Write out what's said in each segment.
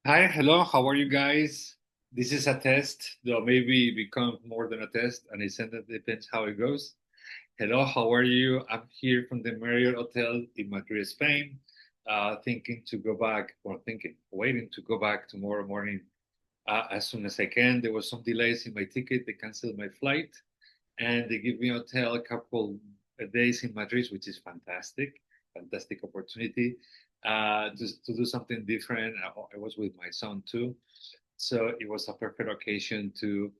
Hi, hello, how are you guys? This is a test, though maybe become more than a test, and it depends how it goes. Hello, how are you? I'm here from the Marriott Hotel in Madrid, Spain, thinking to go back, waiting to go back tomorrow morning as soon as I can. There was some delays in my ticket. They canceled my flight, and they give me a hotel a couple of days in Madrid, which is fantastic, fantastic opportunity to do something different. I was with my son too, so it was a perfect occasion to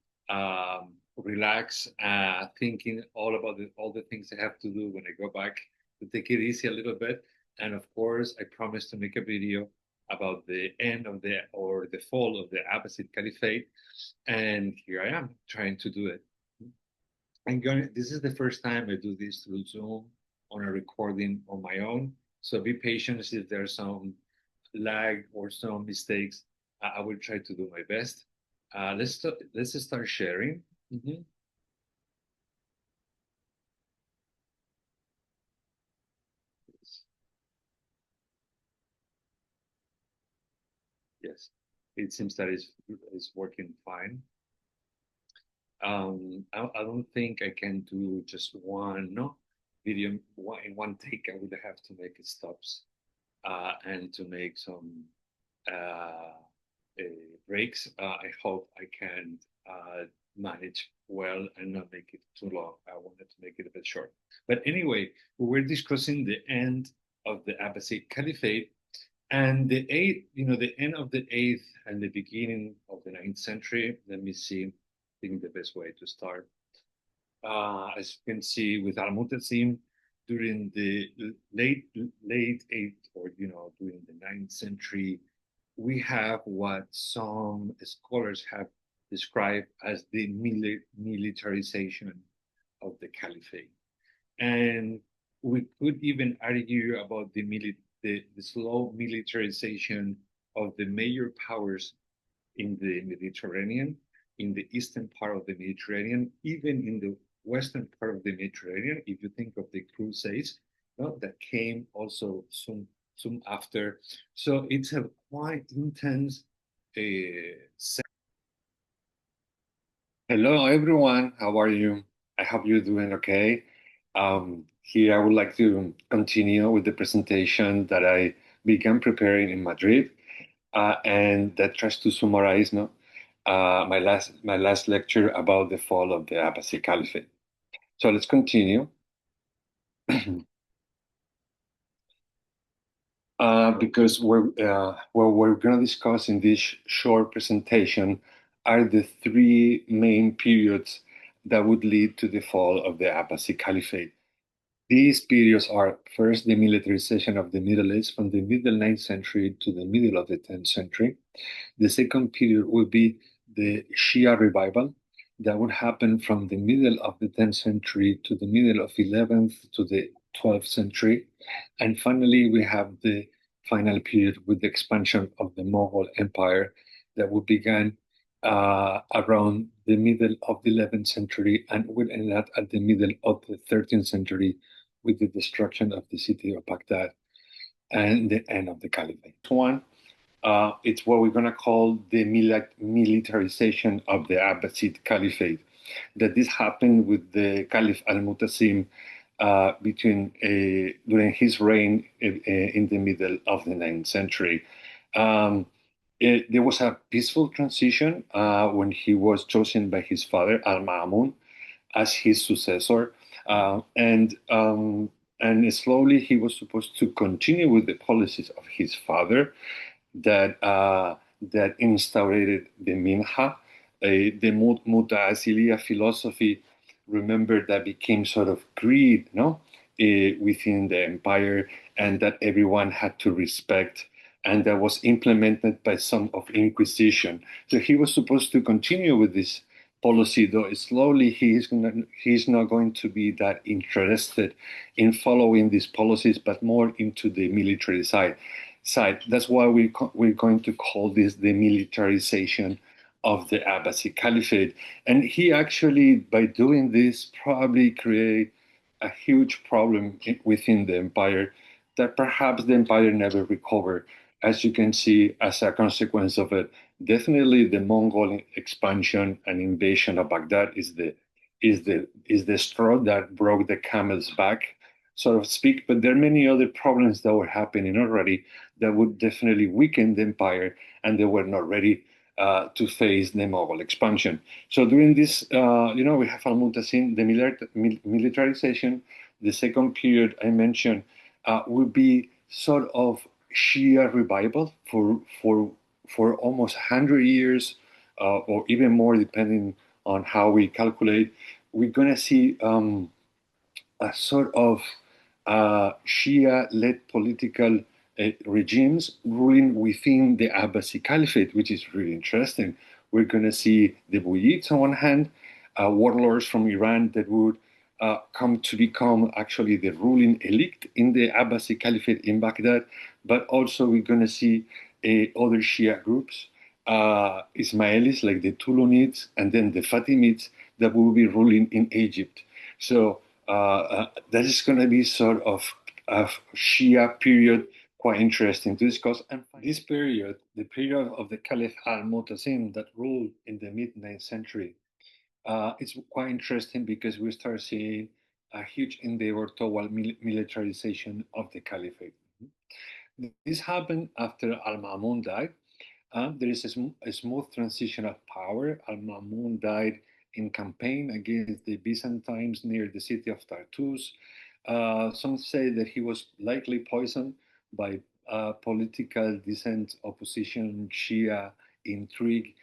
relax, thinking all about all the things I have to do when I go back, to take it easy a little bit. And of course, I promised to make a video about the end of the fall of the Abbasid Caliphate, and here I am trying to do it. This is the first time I do this through Zoom on a recording on my own. So be patient if there's some lag or some mistakes. I will try to do my best. Let's start sharing. Mhm. Yes, it seems that it's working fine. I don't think I can do just one no video in one take. I would have to make stops and to make some uh, uh, breaks. I hope I can manage well and not make it too long. I wanted to make it a bit short. But anyway, we were discussing the end of the Abbasid Caliphate and the eighth, the end of the eighth and the beginning of the ninth century. Let me see. I think the best way to start. As you can see with Al-Mutasim, during the late eighth or during the ninth century, we have what some scholars have described as the militarization of the caliphate. And we could even argue about the slow militarization of the major powers in the Mediterranean, in the eastern part of the Mediterranean, even in the western part of the Mediterranean. If you think of the Crusades, that came also soon after. So it's a quite intense. Hello, everyone. How are you? I hope you're doing okay. Here, I would like to continue with the presentation that I began preparing in Madrid, and that tries to summarize no, my last lecture about the fall of the Abbasid Caliphate. So let's continue. Because what we're going to discuss in this short presentation are the three main periods that would lead to the fall of the Abbasid Caliphate. These periods are first the militarization of the Middle East from the middle 9th century to the middle of the 10th century. The second period would be the Shia revival that would happen from the middle of the 10th century to the middle of 11th to the 12th century. And finally, we have the final period with the expansion of the Mughal Empire that would begin around the middle of the 11th century and will end up at the middle of the 13th century with the destruction of the city of Baghdad and the end of the Caliphate. One, it's what we're going to call the militarization of the Abbasid Caliphate. That this happened with the Caliph al-Mutasim during his reign in the middle of the 9th century. There was a peaceful transition when he was chosen by his father, Al-Ma'mun, as his successor. And slowly he was supposed to continue with the policies of his father that instaurated the minha, the muta'asiliya philosophy. Remember that became sort of greed, no, within the empire, and that everyone had to respect, and that was implemented by some of Inquisition. So he was supposed to continue with this policy, though slowly he's not going to be that interested in following these policies, but more into the military side. That's why we're going to call this the militarization of the Abbasid Caliphate. And he actually, by doing this, probably create a huge problem within the empire that perhaps the empire never recovered. as you can see, as a consequence of it, definitely the Mongol expansion and invasion of Baghdad is the straw that broke the camel's back, so to speak. But there are many other problems that were happening already that would definitely weaken the empire, and they were not ready to face the Mughal expansion. So during this, we have Al-Mu'tasim, the militarization. The second period I mentioned would be sort of Shia revival for almost 100 years, or even more, depending on how we calculate. We're going to see a sort of Shia-led political regimes ruling within the Abbasid Caliphate, which is really interesting. We're going to see the Buyids on one hand, warlords from Iran that would come to become actually the ruling elite in the Abbasid Caliphate in Baghdad, but also we're going to see other Shia groups, Ismailis like the Tulunids and then the Fatimids that will be ruling in Egypt. So that is going to be sort of a Shia period, quite interesting to discuss. And this period, the period of the Caliph al-Mu'tasim that ruled in the mid-9th century, it's quite interesting because we start seeing a huge endeavor toward militarization of the caliphate. This happened after Al-Ma'mun died. There is a smooth transition of power. Al-Ma'mun died in campaign against the Byzantines near the city of Tartus. Some say that he was likely poisoned by political dissent, opposition, Shia intrigue.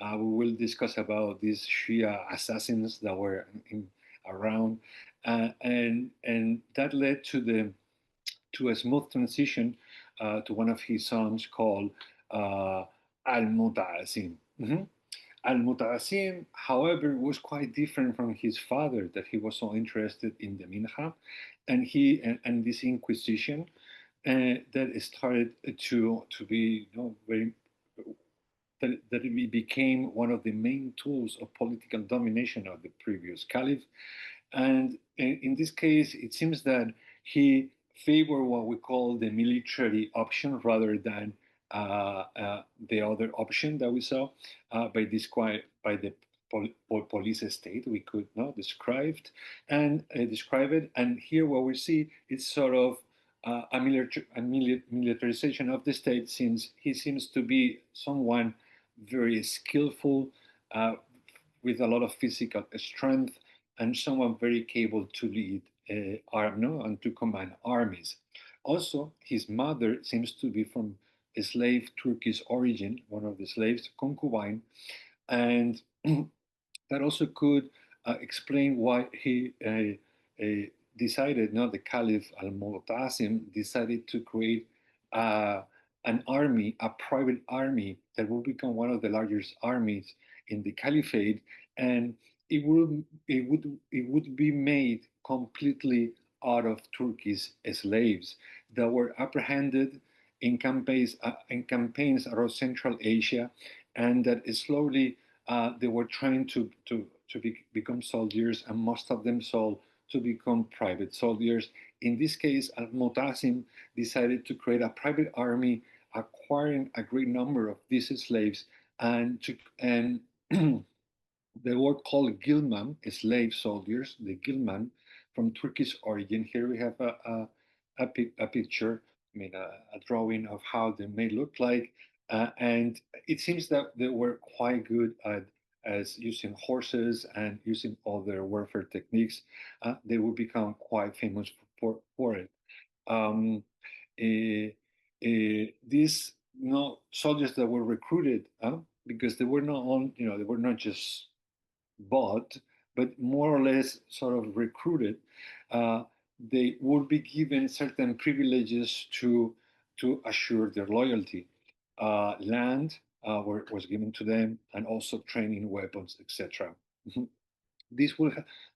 We will discuss about these Shia assassins that were around, and that led to a smooth transition to one of his sons called Al Muta'asim. Al Muta'asim, however, was quite different from his father, that he was so interested in the Minha and this Inquisition that started to be very that it became one of the main tools of political domination of the previous caliph. And in this case, it seems that he favored what we call the military option rather than the other option that we saw by the police state. We could not describe it. And here, what we see is sort of a militarization of the state, since he seems to be someone very skillful, uh, with a lot of physical strength, and someone very capable to lead and to command armies. Also, his mother seems to be from a slave Turkish origin, one of the slaves, concubine, and that also could explain why he decided, not the Caliph al-Mu'tasim, decided to create uh, an army, a private army that will become one of the largest armies in the Caliphate, and it would be made completely out of Turkish slaves that were apprehended in campaigns around Central Asia, and that slowly they were trying to become soldiers, and most of them sold to become private soldiers. In this case, Al-Mutasim decided to create a private army, acquiring a great number of these slaves, and they were called Gilman, slave soldiers, the Gilman, from Turkish origin. Here we have a picture, I mean, a drawing of how they may look like. And it seems that they were quite good at as using horses and using other warfare techniques. They would become quite famous for it. Um, eh, these soldiers that were recruited, because they were not on, they were not just bought, but more or less sort of recruited. Uh, they would be given certain privileges to assure their loyalty. Land was given to them, and also training, weapons, etc. This will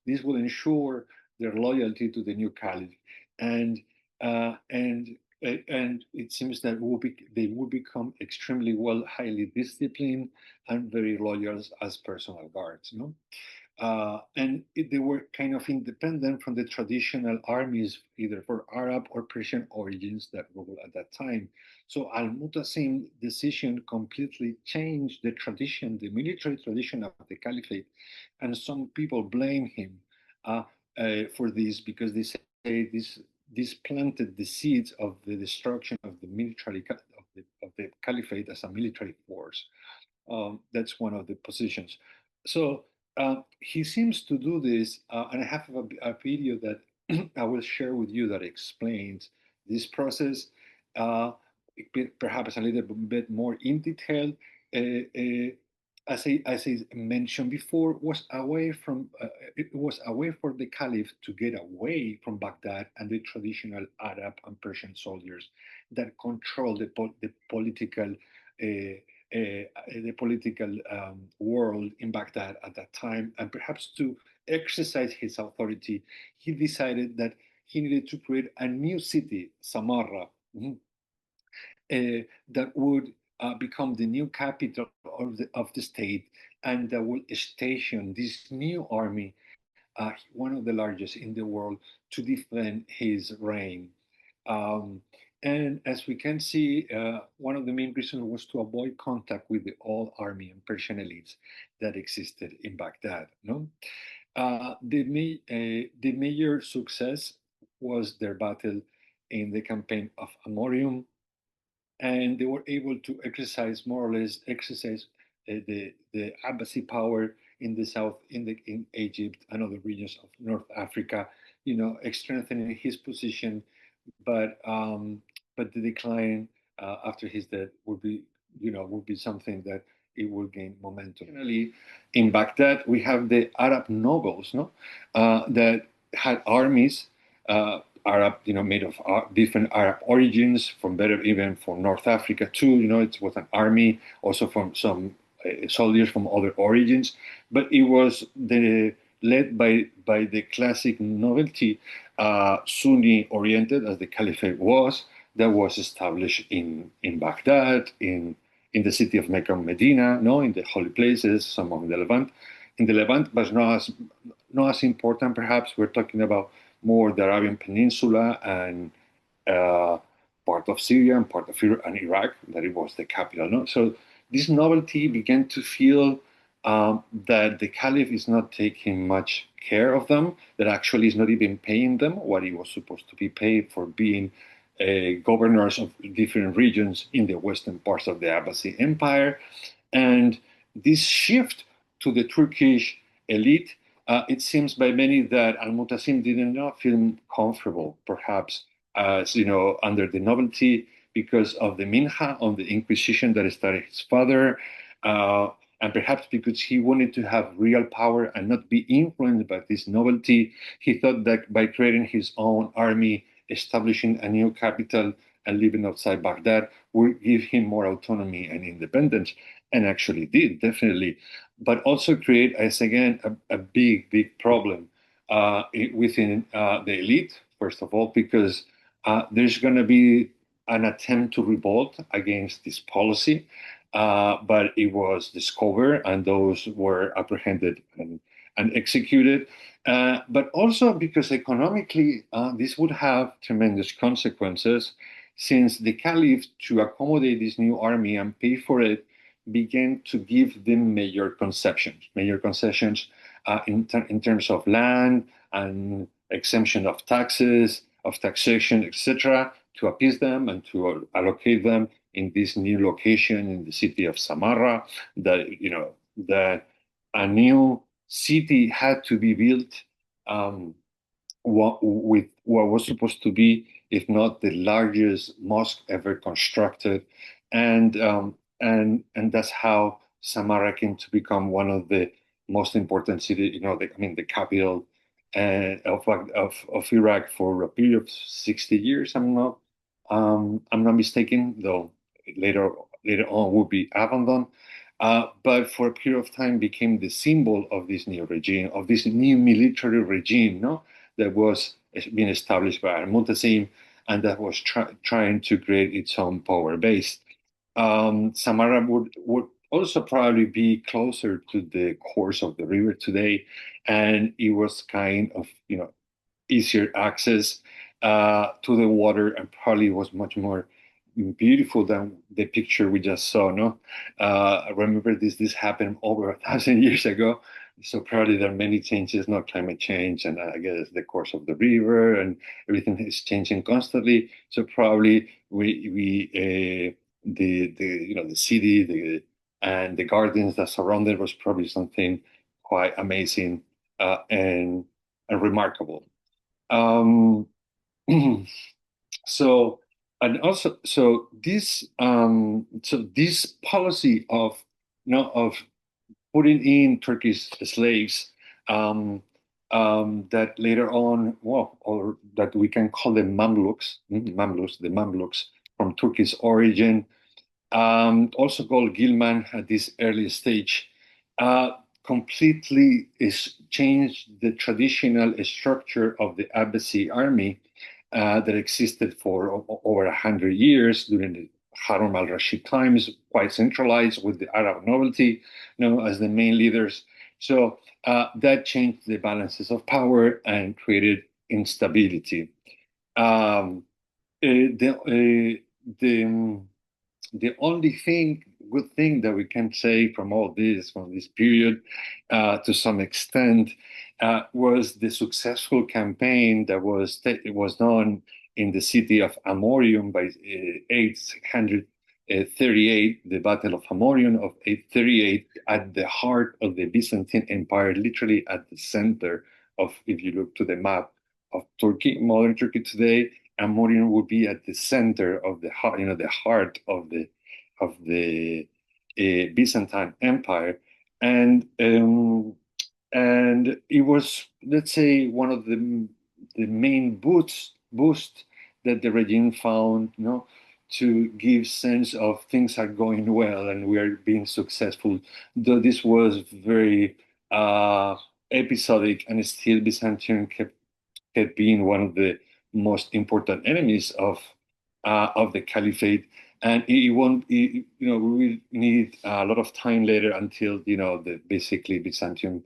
this will ensure their loyalty to the new caliph, and uh, and and it seems that they will become extremely highly disciplined and very loyal as personal guards. They were kind of independent from the traditional armies, either for Arab or Persian origins that ruled at that time. So Al-Mutasim decision completely changed the tradition, the military tradition of the Caliphate, and some people blame him uh, for this because they say this planted the seeds of the destruction of the of the Caliphate as a military force. That's one of the positions. So he seems to do this, and I have a video that I will share with you that explains this process, uh, perhaps a little bit more in detail. Uh, uh, as I mentioned before, was away from it was a way for the Caliph to get away from Baghdad and the traditional Arab and Persian soldiers that control the political world in Baghdad at that time, and perhaps to exercise his authority, he decided that he needed to create a new city, Samarra, that would become the new capital of the state, and that would station this new army, one of the largest in the world, to defend his reign. Um, and as we can see, one of the main reasons was to avoid contact with the old army and Persian elites that existed in Baghdad. No, the major success was their battle in the campaign of Amorium, and they were able to exercise more or less exercise the Abbasid power in the south, in Egypt and other regions of North Africa, strengthening his position. But the decline after his death would be something that it will gain momentum. Finally, in Baghdad, we have the Arab nobles, no, that had armies, Arab, made of different Arab origins, from better even from North Africa too. It was an army also from some soldiers from other origins, but it was led by the classic nobility, Sunni oriented as the Caliphate was, that was established in Baghdad, in the city of Mecca and Medina, no, in the holy places, some of the Levant. In the Levant, but not as important perhaps. We're talking about more the Arabian Peninsula and uh, part of Syria and part of Iraq, that it was the capital. No? So this novelty began to feel that the Caliph is not taking much care of them, that actually is not even paying them what he was supposed to be paid for being governors of different regions in the western parts of the Abbasid Empire. And this shift to the Turkish elite, it seems by many that Al-Mutasim did not feel comfortable, perhaps, as under the novelty because of the minha on the Inquisition that started his father, uh, and perhaps because he wanted to have real power and not be influenced by this novelty. He thought that by creating his own army, establishing a new capital, and living outside Baghdad would give him more autonomy and independence, and actually did, definitely, but also create, as again, a big, big problem within the elite, first of all, because there's going to be an attempt to revolt against this policy, but it was discovered and those were apprehended and executed. But also because economically, this would have tremendous consequences, since the caliph, to accommodate this new army and pay for it, began to give them major concessions in terms of land and exemption of taxes, of taxation, etc., to appease them and to allocate them in this new location in the city of Samarra. That a new city had to be built, um, with what was supposed to be, if not the largest mosque ever constructed, and that's how Samarra came to become one of the most important cities. The capital of Iraq for a period of 60 years. I'm not mistaken, though later later on would be abandoned. But for a period of time became the symbol of this new regime, of this new military regime, no, that was being established by Al-Muntazim, and that was trying to create its own power base. Samarra also probably be closer to the course of the river today, and it was kind of easier access to the water, and probably was much more beautiful than the picture we just saw. No, remember this happened over 1,000 years ago, so probably there are many changes, not climate change, and I guess the course of the river and everything is changing constantly. So probably we the city and the gardens that surrounded was probably something quite amazing and remarkable. Um, so and also so this policy of of putting in Turkish slaves that later on, well, or that we can call them the Mamluks from Turkish origin, also called Gilman at this early stage, uh, completely is changed the traditional structure of the Abbasid army that existed for over 100 years during the Harun al-Rashid times, quite centralized with the Arab nobility, as the main leaders. So that changed the balances of power and created instability. Um, the the only good thing that we can say from all this, from this period, to some extent, was the successful campaign that was done in the city of Amorium by 838, the Battle of Amorium of 838, at the heart of the Byzantine Empire, literally at the center of, if you look to the map of Turkey, modern Turkey today, Amorium would be at the center of the heart, the heart of the Byzantine Empire, and and it was, let's say, one of the main boost that the regime found, to give sense of things are going well and we are being successful. Though this was very episodic, and still Byzantium kept being one of the most important enemies of the Caliphate, and it won't. We will need a lot of time later until the basically Byzantium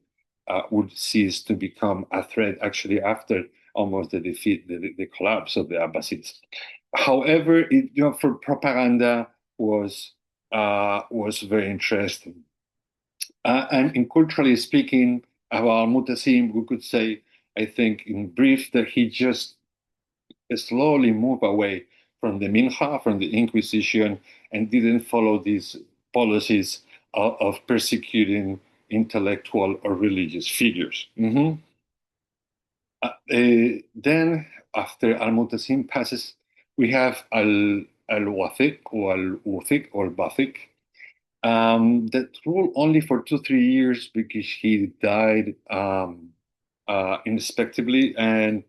would cease to become a threat. Actually, after almost the defeat, the collapse of the Abbasids. However, for propaganda was very interesting, and in culturally speaking, about Mutasim, we could say, I think, in brief, that he just slowly moved away from the Minha, from the Inquisition, and didn't follow these policies of persecuting intellectual or religious figures. Then, after Al-Mutasim passes, we have Al-Wathiq or Al-Wathiq or Bathiq, that ruled only for 2 3 years because he died unexpectedly, and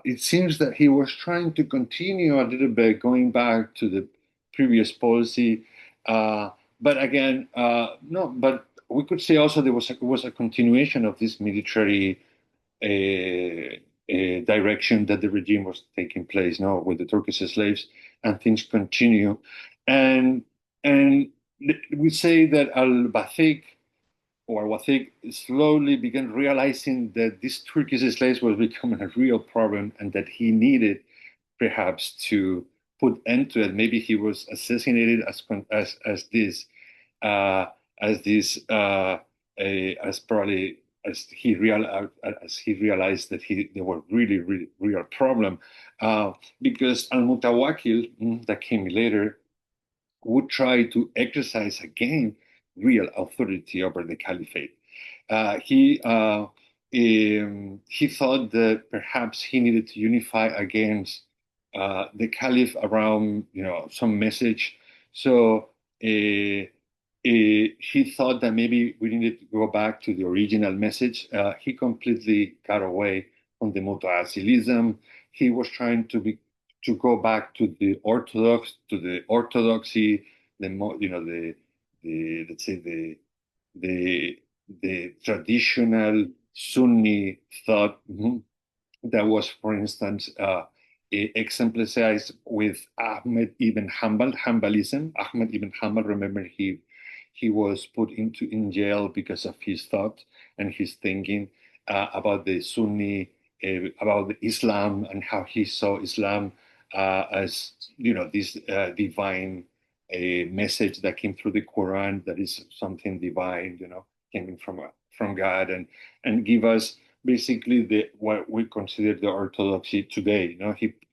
it seems that he was trying to continue a little bit, going back to the previous policy, but again, no. But we could say also there was a continuation of this military direction that the regime was taking place now with the Turkish slaves, and things continue, and and we say that al-Bathiq or Wathiq slowly began realizing that these Turkish slaves was becoming a real problem, and that he needed perhaps to put end to it. Maybe he was assassinated as this uh, as this as probably as he realized that they were really real problem, because Al Mutawakil, that came later, would try to exercise again real authority over the caliphate. He thought that perhaps he needed to unify against the caliph around some message. So he thought that maybe we needed to go back to the original message. He completely got away from the Muta'assilism. He was trying to go back to the orthodoxy, the let's say the traditional Sunni thought, that was, for instance, exemplified with Ahmed ibn Hanbalism. Ahmed ibn Hanbal, remember, he was put into in jail because of his thought and his thinking about the Sunni, about the Islam, and how he saw Islam as this divine message that came through the Quran, that is something divine, coming from God, and give us basically the what we consider the orthodoxy today.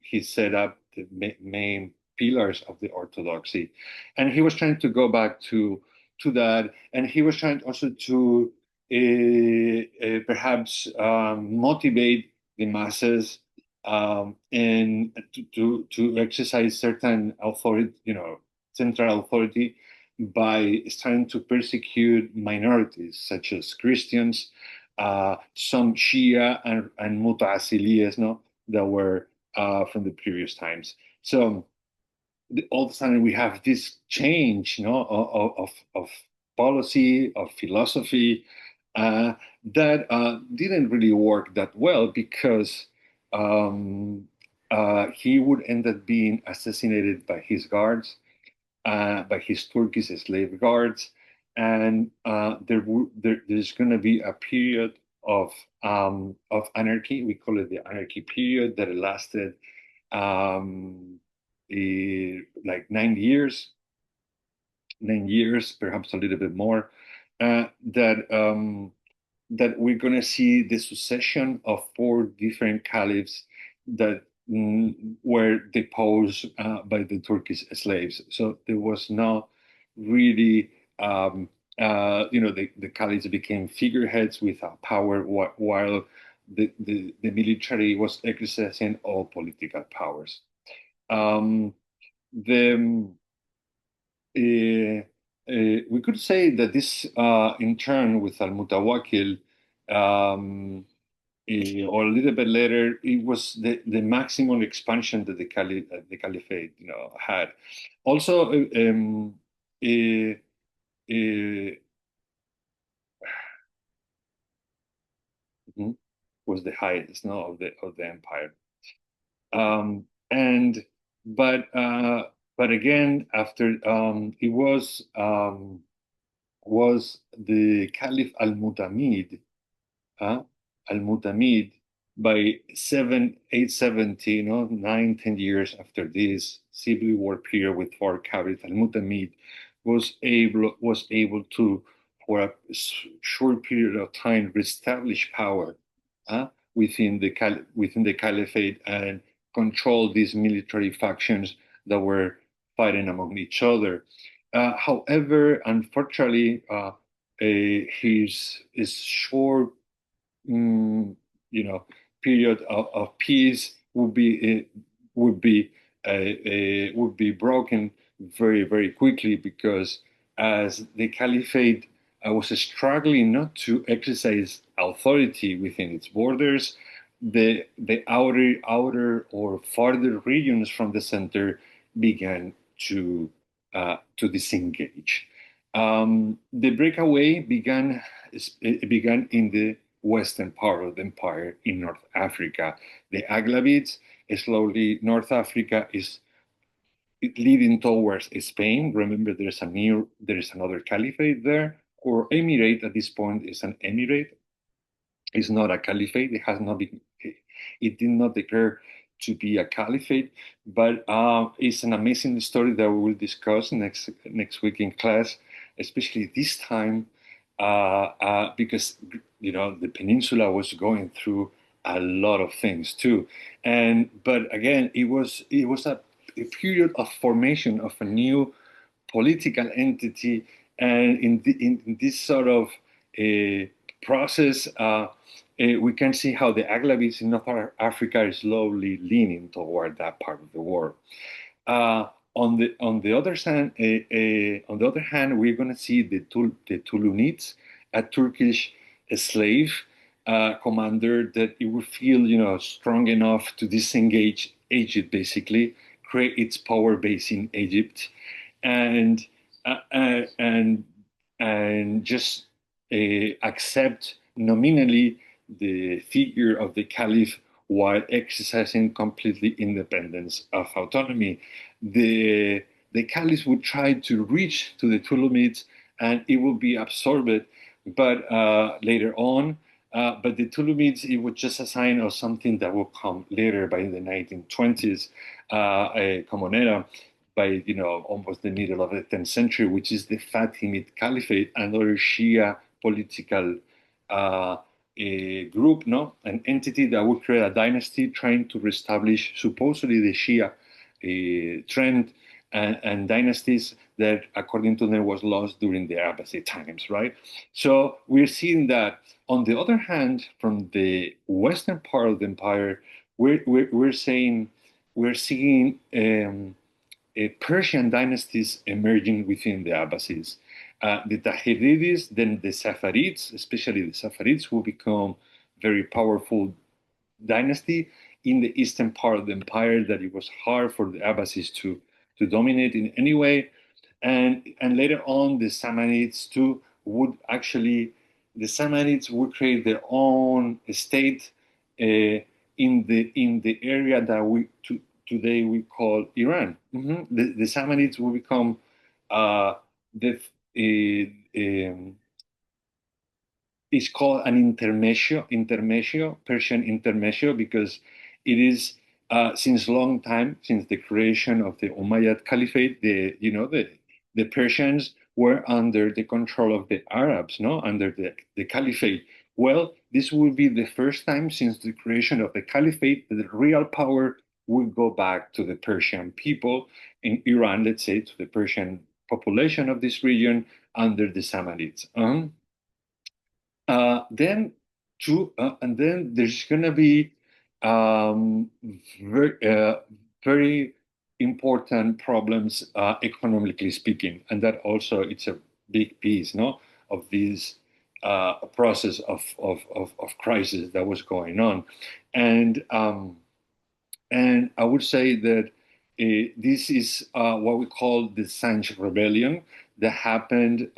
He set up the main pillars of the orthodoxy, and he was trying to go back to that, and he was trying also to perhaps motivate the masses, and to exercise certain authority, central authority, by starting to persecute minorities such as Christians, some Shia and Muta'assiliyas, no, that were from the previous times. So all of a sudden we have this change, of policy, of philosophy, uh, that didn't really work that well, because um, he would end up being assassinated by his guards, by his Turkish slave guards, and there's going to be a period of anarchy. We call it the anarchy period, that lasted um, like 9 years, 9 years, perhaps a little bit more. That we're going to see the succession of four different caliphs that were deposed by the Turkish slaves. So there was no really, the caliphs became figureheads without power, while the military was exercising all political powers. Um, the we could say that this, in turn, with Al Mutawakil, or a little bit later, it was the maximum expansion that the Caliphate, had. Also, uh, uh, was the highest, no, of the empire. And but again, after it was the Caliph al-Mutamid, huh? Al-Mutamid, by 870, 9, 10 years after this civil war period with four caliphs, Al-Mutamid was able to, for a short period of time, reestablish power, within the caliphate, and control these military factions that were fighting among each other. However, unfortunately, his short, mm, period of peace would be would be broken very, very quickly, because as the caliphate was struggling not to exercise authority within its borders, the outer or farther regions from the center began to disengage. The breakaway began in the western part of the empire in North Africa. The Aghlabids, slowly North Africa is leading towards Spain. Remember, there is another caliphate there, or emirate. At this point is an emirate. It's not a caliphate. It has not been. It did not declare to be a caliphate, but it's an amazing story that we will discuss next week in class, especially this time, because the peninsula was going through a lot of things too, but again, it was a period of formation of a new political entity, and in this sort of process, we can see how the Aghlabids in North Africa is slowly leaning toward that part of the world. On the other hand, we're going to see the Tulunids, a Turkish slave commander that it would feel, strong enough to disengage Egypt, basically create its power base in Egypt, and uh, uh, and and just accept nominally the figure of the caliph while exercising completely independence of autonomy. The, the caliphs would try to reach to the Tulumids and it would be absorbed, but later on, but the Tulumids, it was just a sign of something that will come later by the 1920s, a Common Era, by almost the middle of the 10th century, which is the Fatimid Caliphate, another Shia political a group, no, an entity that would create a dynasty trying to reestablish supposedly the Shia trend and dynasties that, according to them, was lost during the Abbasid times, right? So we're seeing that. On the other hand, from the western part of the empire, we're saying we're seeing Persian dynasties emerging within the Abbasids. The Tahiridis, then the Saffarids, especially the Saffarids, who become very powerful dynasty in the eastern part of the empire that it was hard for the Abbasids to dominate in any way. And later on, the Samanids too would actually, the Samanids would create their own state in the area that today we call Iran. The Samanids will become the it's called an Persian intermezzo, because it is since long time, since the creation of the Umayyad Caliphate, the Persians were under the control of the Arabs, no, under the Caliphate. Well, this will be the first time since the creation of the Caliphate that the real power will go back to the Persian people in Iran, let's say, to the Persian population of this region under the Samanids. Then and then there's gonna be um, very, very important problems economically speaking, and that also it's a big piece, no, of this process of crisis that was going on, and and I would say that this is what we call the Sanj Rebellion that happened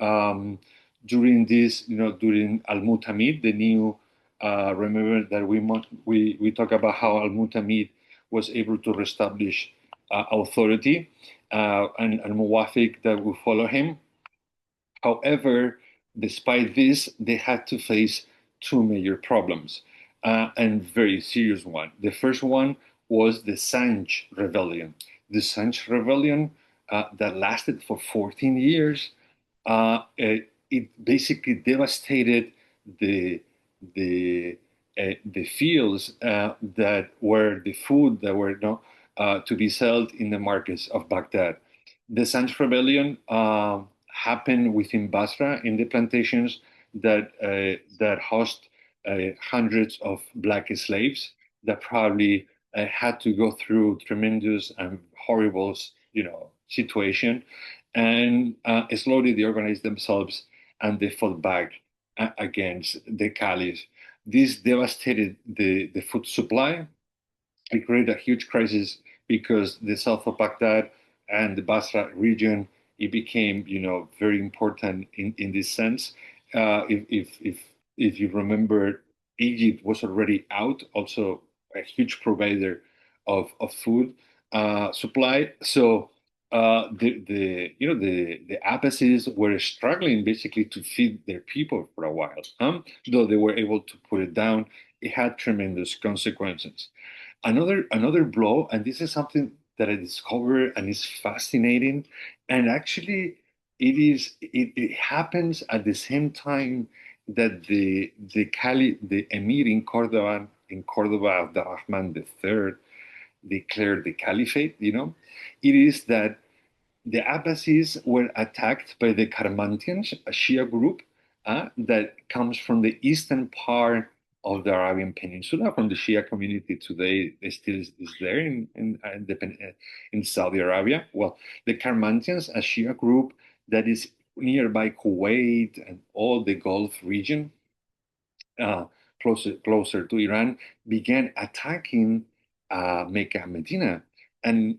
during this, during Al Mutamid, the new. Remember that we talk about how Al Mutamid was able to reestablish authority, and Al Muwafiq that will follow him. However, despite this, they had to face two major problems, and very serious one. The first one was the Sanj Rebellion. The Sanj Rebellion that lasted for 14 years. It basically devastated the the the fields that were the food that were not to be sold in the markets of Baghdad. The Sanj Rebellion happened within Basra in the plantations that housed hundreds of black slaves that probably had to go through tremendous and horrible, situation, and slowly they organized themselves and they fought back against the caliph. This devastated the food supply. It created a huge crisis because the south of Baghdad and the Basra region, it became, very important in this sense. If you remember, Egypt was already out, also a huge provider of food supply. So the Abbasids were struggling basically to feed their people for a while. Though they were able to put it down, it had tremendous consequences. Another blow, and this is something that I discovered and is fascinating, and actually it happens at the same time that the emir in Cordoba, Abdurrahman III, declared the caliphate. It is that the Abbasids were attacked by the Karmantians, a Shia group that comes from the eastern part of the Arabian Peninsula, from the Shia community today. It still is there in Saudi Arabia. Well, the Karmantians, a Shia group that is nearby Kuwait and all the Gulf region, uh, closer to Iran, began attacking Mecca and Medina, and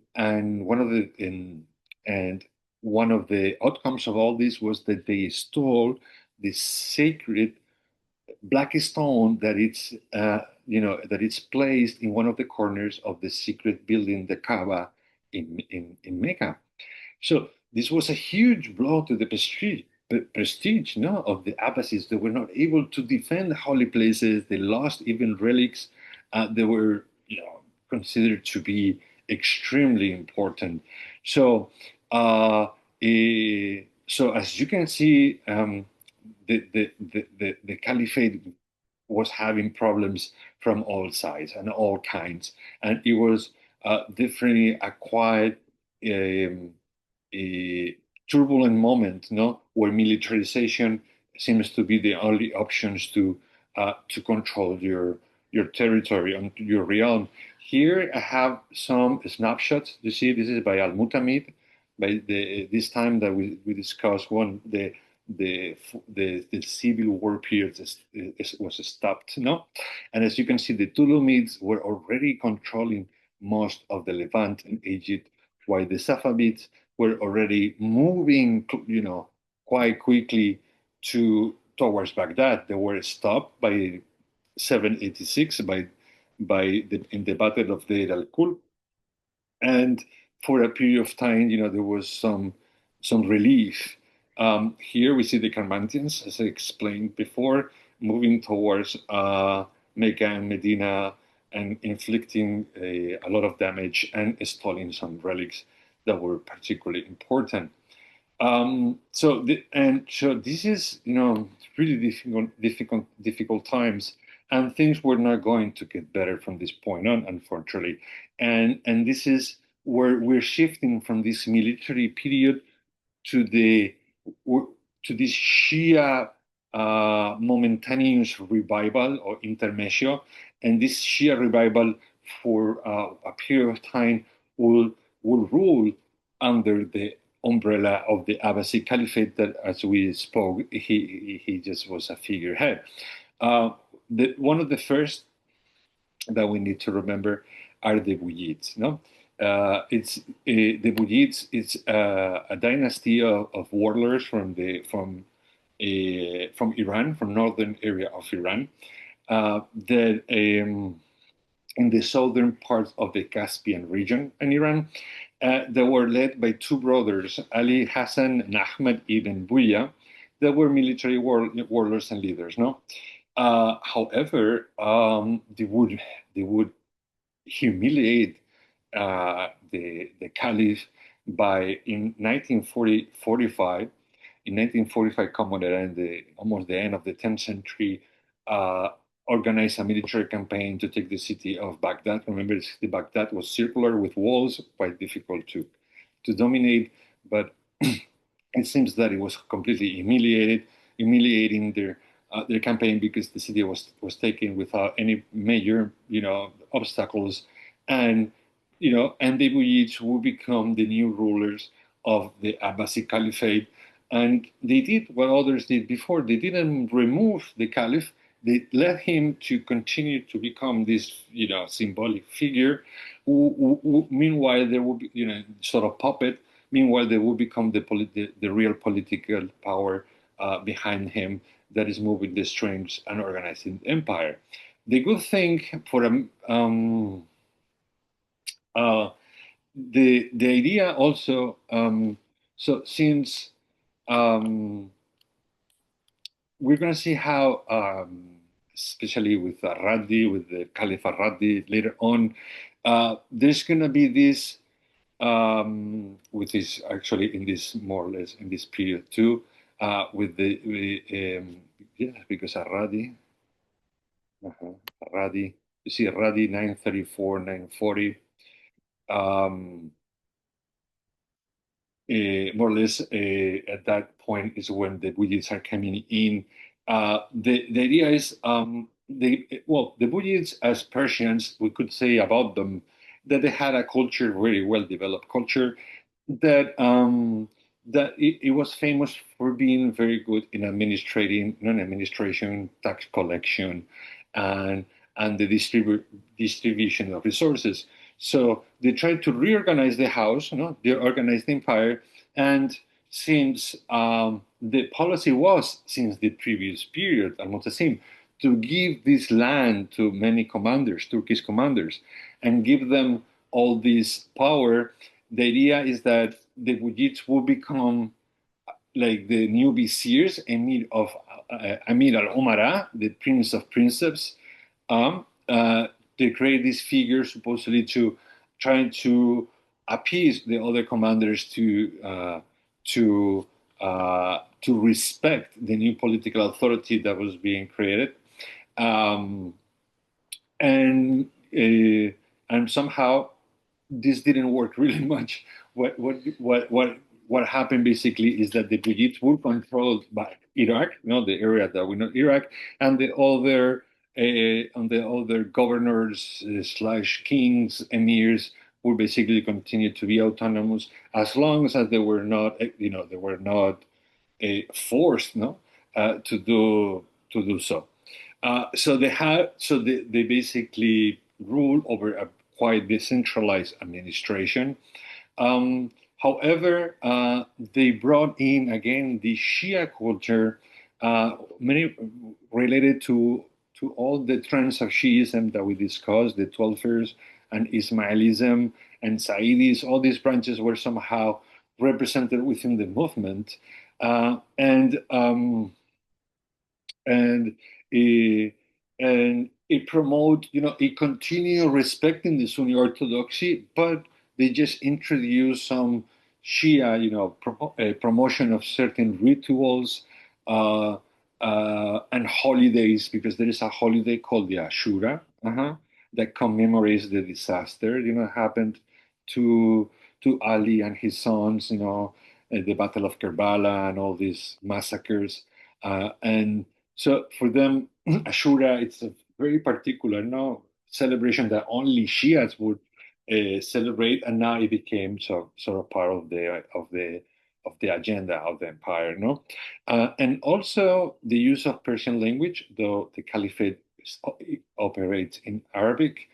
one of the outcomes of all this was that they stole the sacred black stone that it's that it's placed in one of the corners of the secret building, the Kaaba in Mecca. So this was a huge blow to the prestige, no, of the Abbasids. They were not able to defend holy places. They lost even relics. They were, considered to be extremely important. So, so as you can see, the Caliphate was having problems from all sides and all kinds, and it was definitely a quite um, a turbulent moment, no, where militarization seems to be the only options to control your territory and your realm. Here I have some snapshots. You see, this is by Al Mutamid. By this time that we discussed one the civil war period was stopped, no, and as you can see, the Tulumids were already controlling most of the Levant and Egypt, while the Safavids were already moving, quite quickly towards Baghdad. They were stopped by 786 in the Battle of Deir al-Kul, and for a period of time, there was some relief. Here we see the Carmatians, as I explained before, moving towards Mecca and Medina and inflicting a lot of damage and stealing some relics that were particularly important. So this is really difficult times, and things were not going to get better from this point on, unfortunately. And this is where we're shifting from this military period to the to this Shia momentaneous revival or intermezzo, and this Shia revival for a period of time will rule under the umbrella of the Abbasid Caliphate that, as we spoke, he just was a figurehead. Uh, one of the first that we need to remember are the Buyids. No, the Buyids. It's a dynasty of warlords from Iran, from northern area of Iran, that in the southern part of the Caspian region in Iran. They were led by two brothers, Ali Hassan and Ahmed ibn Buya, that were military warlords and leaders. No, however, they would humiliate the caliph by in 1945. In 1945, Commodore, in almost the end of the 10th century, uh, organized a military campaign to take the city of Baghdad. Remember, the city of Baghdad was circular with walls, quite difficult to dominate, but it seems that it was completely humiliating their campaign because the city was taken without any major obstacles, and and the Buyids will become the new rulers of the Abbasid Caliphate, and they did what others did before. They didn't remove the Caliph. They let him to continue to become this symbolic figure. Meanwhile, there will be sort of puppet. Meanwhile, they will become the real political power behind him that is moving the strings and organizing the empire. The good thing for uh, the idea also, so since we're going to see how, especially with Raddi, with the Caliph Raddi later on, there's going to be this, which is actually in this more or less in this period too, with yeah, because Raddi, Raddi, you see Raddi 934, 940. Um, More or less at that point is when the Buyids are coming in. The idea is the Buyids as Persians, we could say about them that they had a culture, very well developed culture, that it was famous for being very good in administrating, non-administration, tax collection, and the distribution of resources. So they tried to reorganize the house, they organized the empire, and since the policy was since the previous period almost the same, to give this land to many commanders, Turkish commanders, and give them all this power. The idea is that the Buyids will become like the new viziers, Emir al Umara, the prince of princeps. Um, uh, they create this figure supposedly to trying to appease the other commanders to to respect the new political authority that was being created. Um, and and somehow this didn't work really much. What happened basically is that the Buyids were controlled by Iraq, the area that we know Iraq, and the other governors slash kings, emirs would basically continue to be autonomous as long as they were not, they were not forced, no, to do so. They basically rule over a quite decentralized administration. Um, However, they brought in again the Shia culture, many related to all the trends of Shiism that we discussed, the Twelfers and Ismailism and Saidis. All these branches were somehow represented within the movement, uh, and um, and it, and it promote it continue respecting the Sunni orthodoxy, but they just introduce some Shia promotion of certain rituals and holidays, because there is a holiday called the Ashura, that commemorates the disaster happened to Ali and his sons, the Battle of Karbala and all these massacres, and so for them, Ashura, it's a very particular celebration that only Shias would celebrate, and now it became sort of part of the agenda of the empire. No, and also the use of Persian language, though the Caliphate operates in Arabic.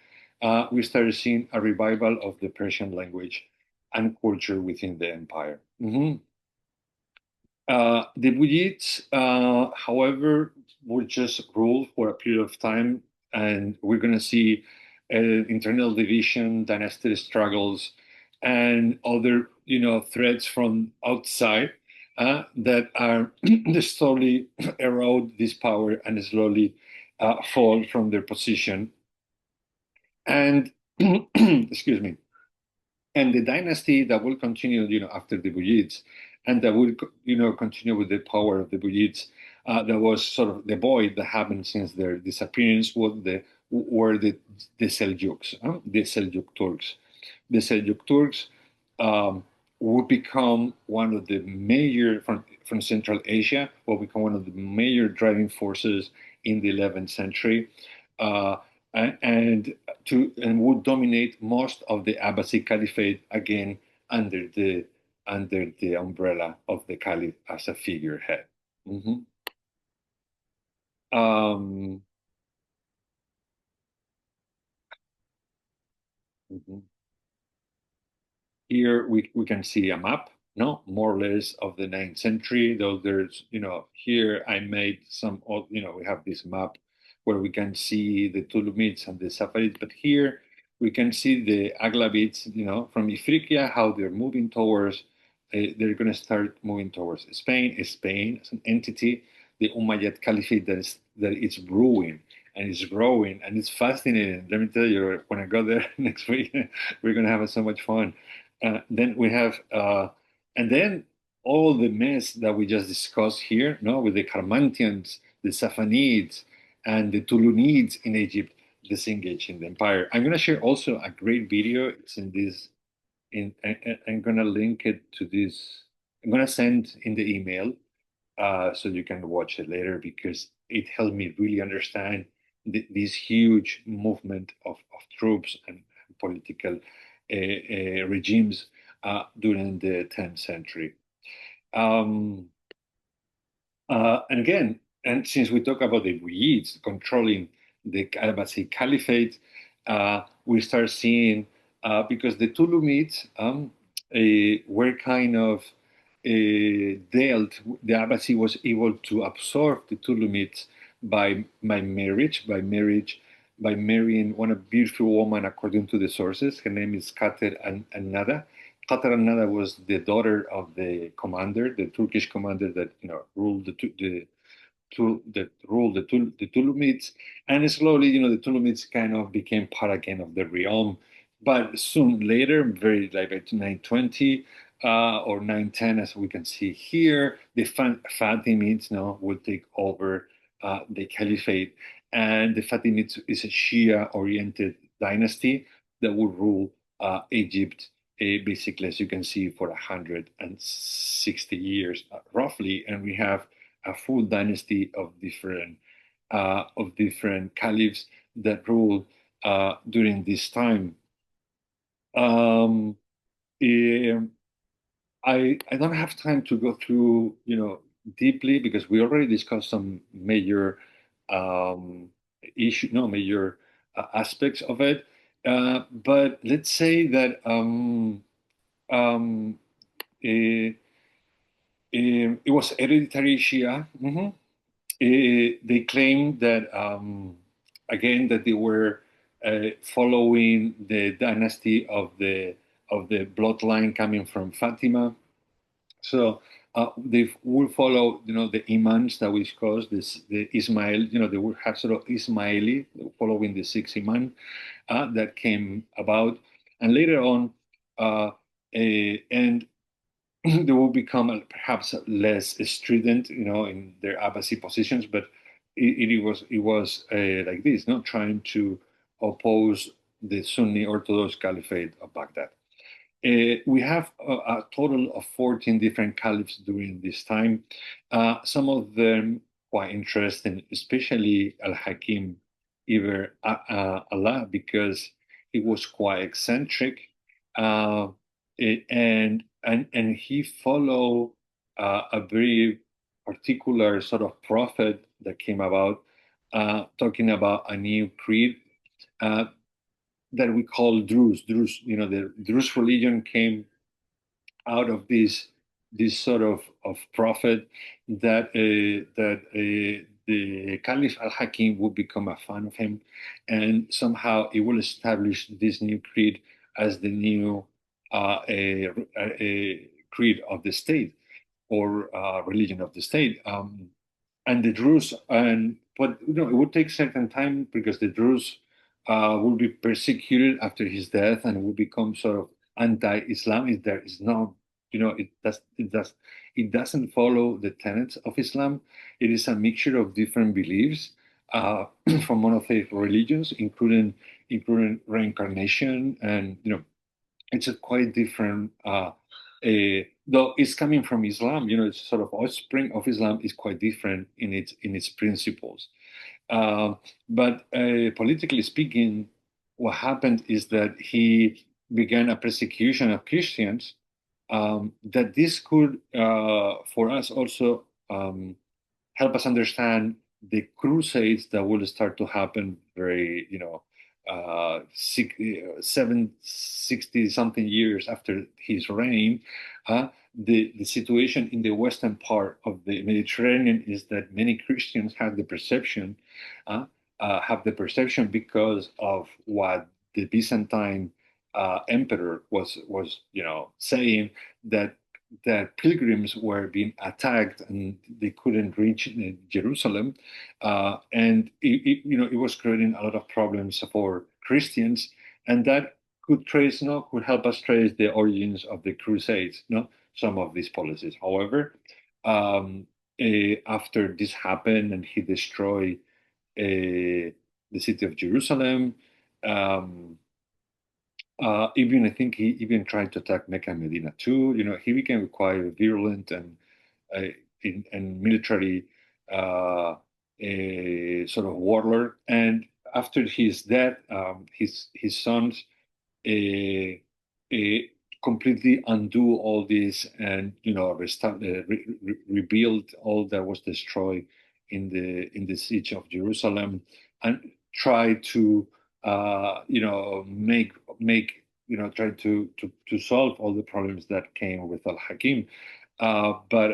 We started seeing a revival of the Persian language and culture within the empire. The Buyids, however, would just rule for a period of time, and we're going to see internal division, dynastic struggles, and other, threats from outside that are slowly erode this power and slowly fall from their position. And excuse me, and the dynasty that will continue, after the Buyids, and that will, continue with the power of the Buyids, that was sort of the void that happened since their disappearance, were the Seljuks, the Seljuk Turks. The Seljuk Turks would become one of the major from Central Asia, will become one of the major driving forces in the 11th century. Uh, and and would dominate most of the Abbasid Caliphate, again under the umbrella of the Caliph as a figurehead. Mhm. Um, mhm. Here we can see a map, no, more or less of the 9th century. Though there's, here I made some, we have this map where we can see the Tulumids and the Safarids, but here we can see the Aghlabids, from Ifriqiya, how they're moving towards, they're going to start moving towards Spain. Spain as an entity, the Umayyad Caliphate that it's brewing and it's growing and it's fascinating. Let me tell you, when I go there next week, we're going to have so much fun. Then we have, and then all the mess that we just discussed here, no, with the Carmantians, the Saffanids, and the Tulunids in Egypt disengage in the empire. I'm going to share also a great video. It's in this. I'm going to link it to this. I'm going to send in the email so you can watch it later, because it helped me really understand this huge movement of troops and political regimes during the 10th century. Um, and again, and since we talk about the Buyids controlling the Abbasid Caliphate, we start seeing, because the Tulumids were kind of dealt, the Abbasid was able to absorb the Tulumids by marrying one beautiful woman according to the sources. Her name is Kater and Nada. Kater and Nada was the daughter of the commander, the Turkish commander that ruled that ruled the Tulumids, and slowly, the Tulumids kind of became part again of the realm. But soon later, very like by 920 or 910, as we can see here, the Fatimids now will take over the Caliphate, and the Fatimids is a Shia-oriented dynasty that will rule Egypt. Basically, as you can see, for 160 years, roughly, and we have a full dynasty of different caliphs that ruled during this time. Um, eh, I don't have time to go through deeply because we already discussed some major um, issue, no major aspects of it. But let's say that um, eh, it was hereditary Shia. They claim that again that they were following the dynasty of the bloodline coming from Fatima. So they will follow, the imams that we discussed, the Ismail, they will have sort of Ismaili following the six imam that came about, and later on, and they will become perhaps less strident, in their Abbasid positions, but it was like this, not trying to oppose the Sunni Orthodox Caliphate of Baghdad. We have a total of 14 different caliphs during this time. Some of them quite interesting, especially Al Hakim Ibn Allah, because he was quite eccentric, uh, and he followed a very particular sort of prophet that came about, talking about a new creed. Uh, that we call Druze. Druze, the Druze religion came out of this sort of prophet that the Caliph Al Hakim would become a fan of him, and somehow it will establish this new creed as the new a creed of the state or religion of the state. And the Druze, but it would take certain time because the Druze will be persecuted after his death and will become sort of anti-Islam. If there is no, it doesn't follow the tenets of Islam. It is a mixture of different beliefs from monotheistic religions, including reincarnation, and it's a quite different. Though it's coming from Islam, it's sort of offspring of Islam is quite different in its principles. But politically speaking, what happened is that he began a persecution of Christians. That this could, for us, also help us understand the crusades that will start to happen very, 760 something years after his reign. The situation in the western part of the Mediterranean is that many Christians uh, have the perception because of what the Byzantine emperor was saying that pilgrims were being attacked and they couldn't reach Jerusalem, and it was creating a lot of problems for Christians, and that could help us trace the origins of the Crusades, some of these policies. However, after this happened and he destroyed the city of Jerusalem. Um, Even I think he even tried to attack Mecca and Medina too. He became quite virulent uh, and military sort of warlord. And after his death, his sons uh, uh, completely undo all this and restart, rebuild all that was destroyed in the siege of Jerusalem, and try to make try to solve all the problems that came with Al Hakim. But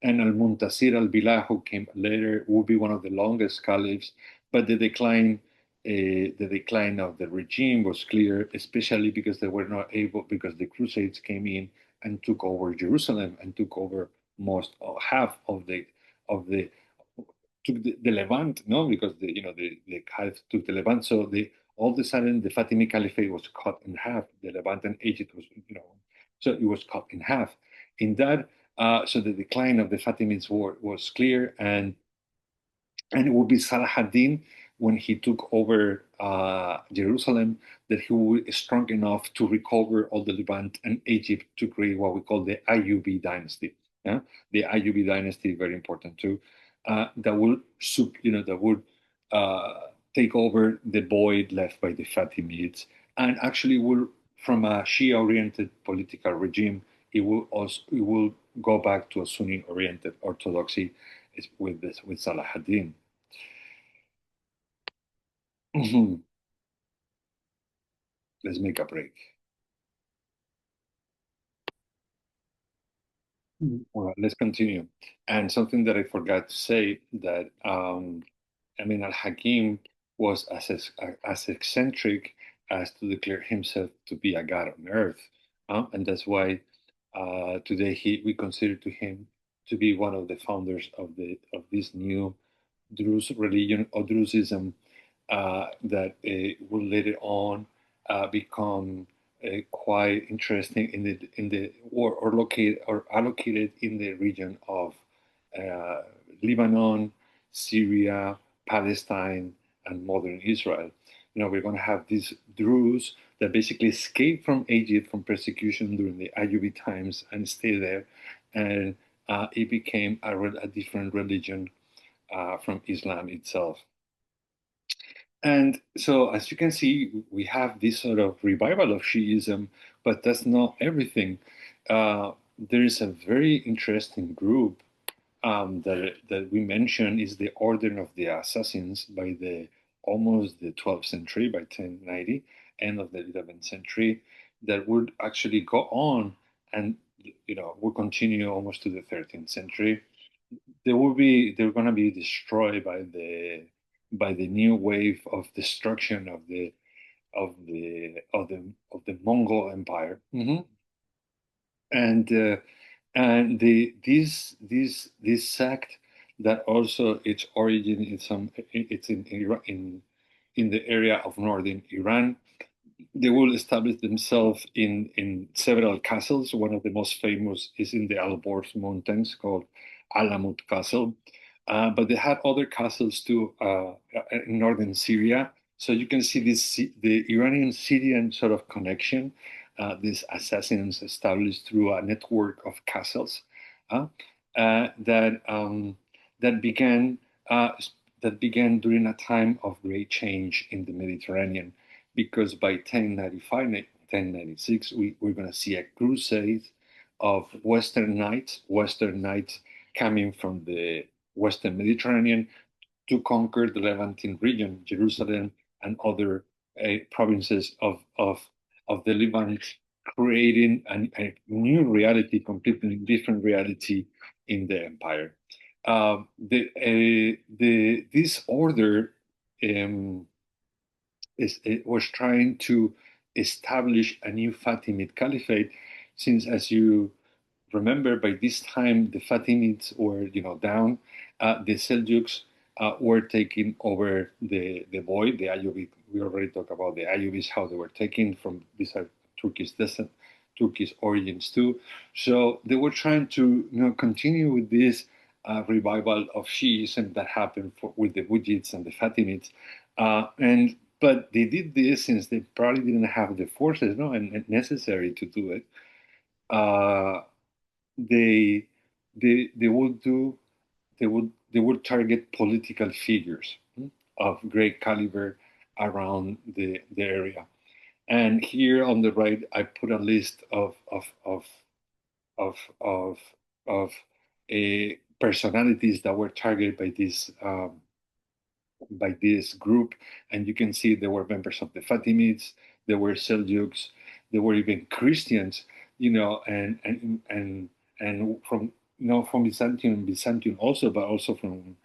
and Al-Muntasir al-Billah, who came later, will be one of the longest caliphs. But the decline of the regime was clear, especially because they were not able, because the Crusades came in and took over Jerusalem and took over most or half of the took the Levant, no, because the Caliph took the Levant, so the all of a sudden the Fatimid Caliphate was cut in half. The Levant and Egypt was, so it was cut in half. In that, so the decline of the Fatimids was clear, and it would be Salah ad-Din when he took over Jerusalem that he would be strong enough to recover all the Levant and Egypt to create what we call the Ayyubi dynasty. Yeah? The Ayyubi dynasty, very important too. That would that would take over the void left by the Fatimids, and actually will, from a Shia-oriented political regime, it will go back to a Sunni-oriented orthodoxy with Salah ad-Din. Let's make a break. Well, let's continue. And something that I forgot to say that Amin al-Hakim was as eccentric as to declare himself to be a god on earth, and that's why today we consider to him to be one of the founders of this new Druze religion or Druzism that will later on become quite interesting or located or allocated in the region of uh, Lebanon, Syria, Palestine, and modern Israel. We're going to have these Druze that basically escaped from Egypt from persecution during the Ayyubi times and stay there, and it became a different religion from Islam itself. And so, as you can see, we have this sort of revival of Shiism, but that's not everything. There is a very interesting group that we mentioned is the Order of the Assassins by the almost the 12th century, by 1090, end of the 11th century, that would actually go on and will continue almost to the 13th century. They're going to be destroyed by the new wave of destruction of the Mongol Empire. And this sect that also its origin in it's in the area of northern Iran. They will establish themselves in several castles. One of the most famous is in the Alborz Mountains called Alamut Castle. But they had other castles too in northern Syria. So you can see the Iranian-Syrian sort of connection. These assassins established through a network of castles uh, that began uh, that began during a time of great change in the Mediterranean, because by 1095, 1096, we're going to see a crusade of Western Knights coming from the Western Mediterranean to conquer the Levantine region, Jerusalem, and other provinces of the Levant, creating a new reality, completely different reality in the empire. This order um, it was trying to establish a new Fatimid Caliphate, since, as you remember, by this time the Fatimids were, down. The Seljuks were taking over the void. The Ayyubid, we already talked about the Ayyubids, how they were taken from these are Turkish descent, Turkish origins too. So they were trying to, continue with this revival of Shiism that happened with the Wujids and the Fatimids, and but they did this since they probably didn't have the forces, no, and necessary to do it. Uh, they they would do they would target political figures of great caliber around the area. And here on the right, I put a list of of of personalities that were targeted by this group, and you can see there were members of the Fatimids, there were Seljuks, there were even Christians, and from from Byzantium also, but also from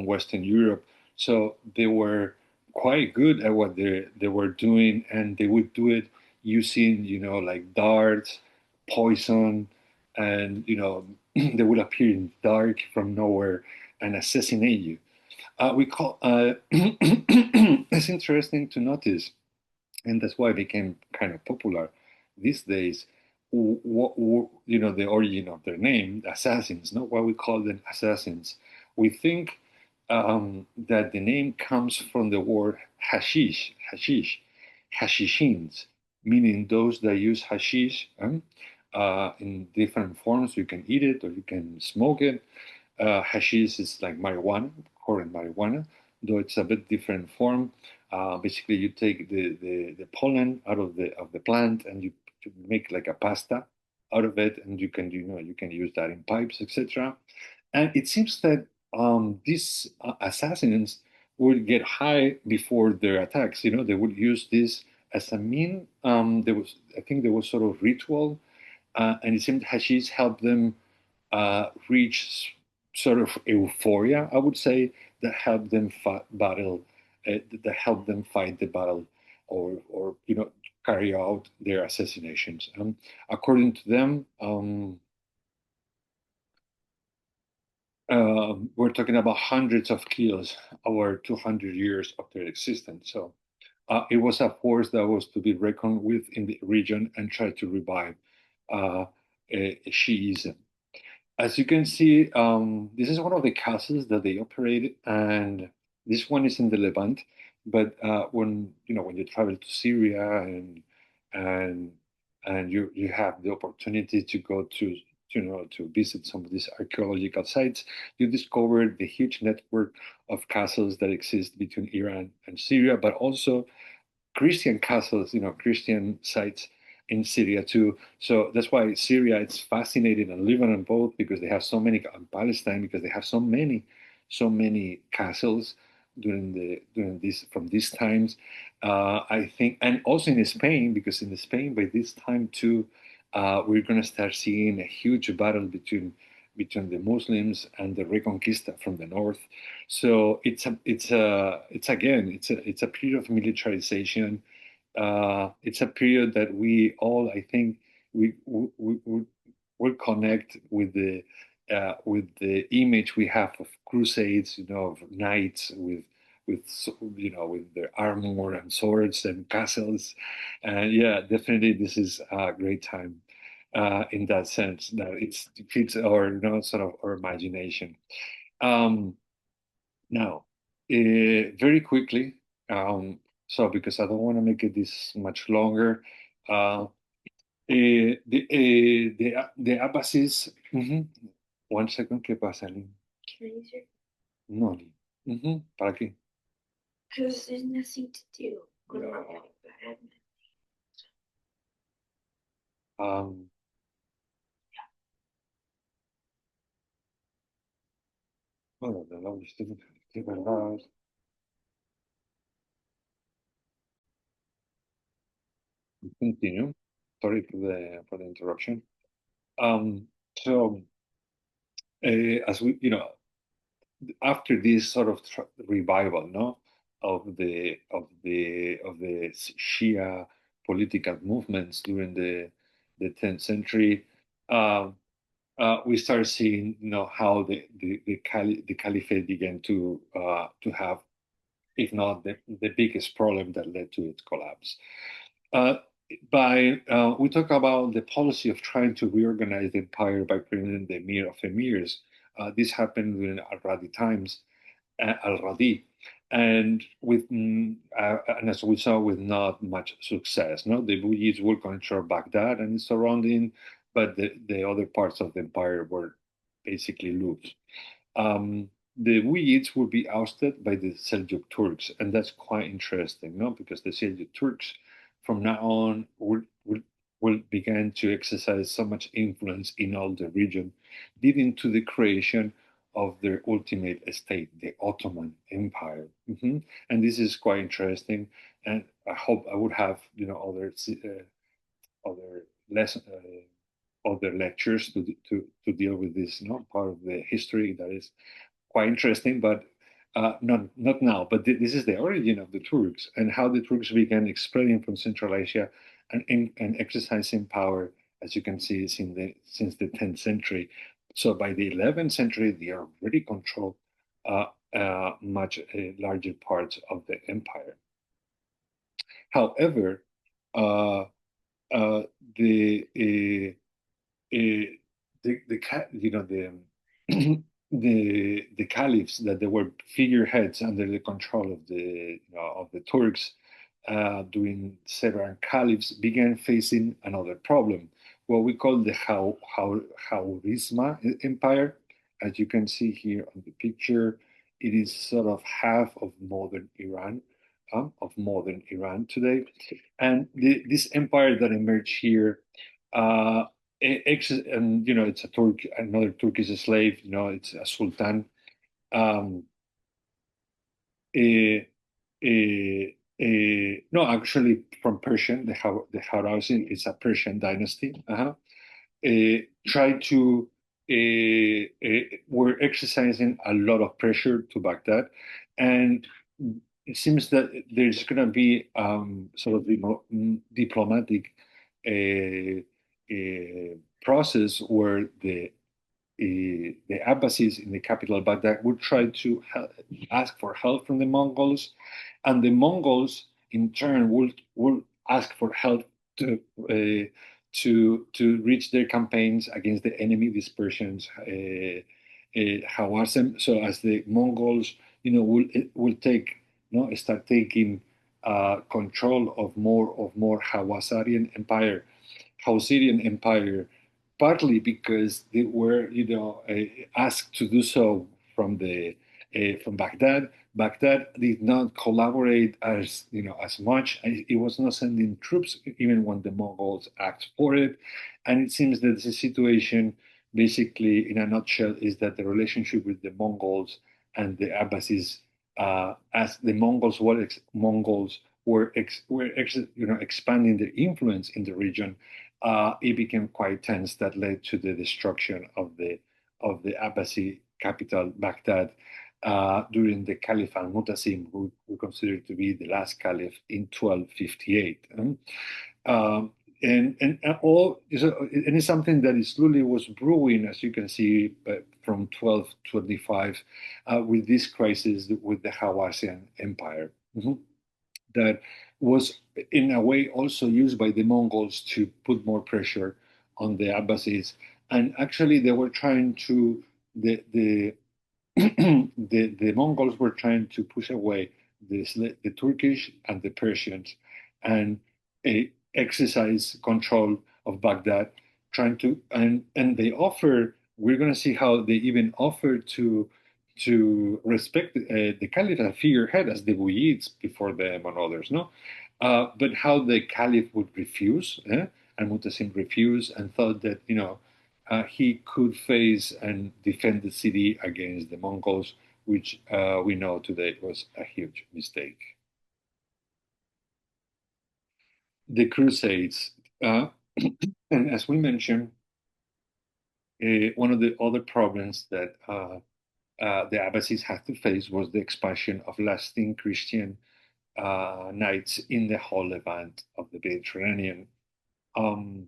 Western Europe. So they were quite good at what they were doing, and they would do it using, like darts, poison, and they would appear in the dark from nowhere and assassinate you. We call It's interesting to notice, and that's why it became kind of popular these days. The origin of their name, assassins, not why we call them assassins. We think that the name comes from the word hashishins, meaning those that use hashish in different forms. You can eat it or you can smoke it. Hashish is like marijuana, current marijuana, though it's a bit different form. Basically, you take the pollen out of the plant and you make like a pasta out of it, and you can use that in pipes, etc. And it seems that these assassins would get high before their attacks. They would use this as a mean. I think there was sort of ritual, and it seemed hashish helped them reach sort of euphoria, I would say, that helped them that helped them fight the battle, or carry out their assassinations. According to them, we're talking about hundreds of kills over 200 years of their existence. So it was a force that was to be reckoned with in the region and try to revive uh, Shiism. As you can see, this is one of the castles that they operate, and this one is in the Levant. But when you travel to Syria and you have the opportunity to go to visit some of these archaeological sites, you discover the huge network of castles that exist between Iran and Syria, but also Christian castles, Christian sites in Syria too. So that's why Syria it's fascinating, and Lebanon both, because they have so many, and Palestine because they have so many castles during this from these times. I think, and also in Spain, because in Spain by this time too, we're going to start seeing a huge battle between the Muslims and the Reconquista from the north. So it's a period of militarization. It's a period that we all, I think, we will connect with the image we have of crusades, of knights with their armor and swords and castles. And yeah, definitely this is a great time in that sense that it fits our sort of our imagination. Um, Now, very quickly, so because I don't want to make it this much longer, the Abbasids. One second, ¿qué pasa, Lynn? Can I use your? No, Lynn. ¿Para qué? Because there's nothing to do. No. Um, bueno, de verdad. Continue. Sorry for the interruption. So, as we, after this sort of revival, no, of the Shia political movements during the 10th century, we start seeing, how the Caliphate began to have, if not the biggest problem that led to its collapse. Uh, we talk about the policy of trying to reorganize the empire by creating the Emir of Emirs. This happened during Al-Radi times, Al-Radi, and as we saw, with not much success. No, the Buyids will control Baghdad and its surrounding, but the other parts of the empire were basically loose. The Uyids would be ousted by the Seljuk Turks, and that's quite interesting, no? Because the Seljuk Turks, from now on, will begin to exercise so much influence in all the region, leading to the creation of their ultimate state, the Ottoman Empire. And this is quite interesting, and I hope I would have, other lesson, other lectures to deal with this, part of the history that is quite interesting, but not now. But this is the origin of the Turks and how the Turks began spreading from Central Asia and exercising power, as you can see, since the 10th century. So by the 11th century, they already controlled much larger parts of the empire. However, uh, uh, the the the caliphs that they were figureheads under the control of the Turks during several caliphs began facing another problem, what we call the Khwarizma Empire. As you can see here on the picture, it is sort of half of modern Iran today, and this empire that emerged here uh, and it's another Turkish slave. It's a sultan. Um, eh, no, actually from Persian. The Haurazin is a Persian dynasty. Tried to were exercising a lot of pressure to Baghdad, and it seems that there's going to be sort of diplomatic uh, process where the Abbasids in the capital Baghdad would try to ask for help from the Mongols, and the Mongols in turn will ask for help to reach their campaigns against the enemy, these Persians, Hawazim. So as the Mongols, will start taking control of more Hawazarian Empire, partly because they were, asked to do so from Baghdad. Baghdad did not collaborate as much. It was not sending troops even when the Mongols asked for it, and it seems that the situation, basically, in a nutshell, is that the relationship with the Mongols and the Abbasids, as the Mongols were expanding their influence in the region, it became quite tense. That led to the destruction of the Abbasid capital, Baghdad, during the Caliphate Mutasim, who we consider to be the last caliph in 1258. Um, and it's something that slowly was brewing, as you can see, from 1225, with this crisis with the Hawazin Empire. That was in a way also used by the Mongols to put more pressure on the Abbasids. And actually, they were trying to the the Mongols were trying to push away the Turkish and the Persians and exercise control of Baghdad, trying to and they offer. We're going to see how they even offered to respect the Caliphate figurehead as the Buyids before them and others, no? But how the Caliph would refuse, and Mutasim refused and thought that, he could face and defend the city against the Mongols, which we know today was a huge mistake. The Crusades, and as we mentioned, one of the other problems that the Abbasids had to face was the expansion of lasting Christian knights in the whole Levant of the Mediterranean. Um,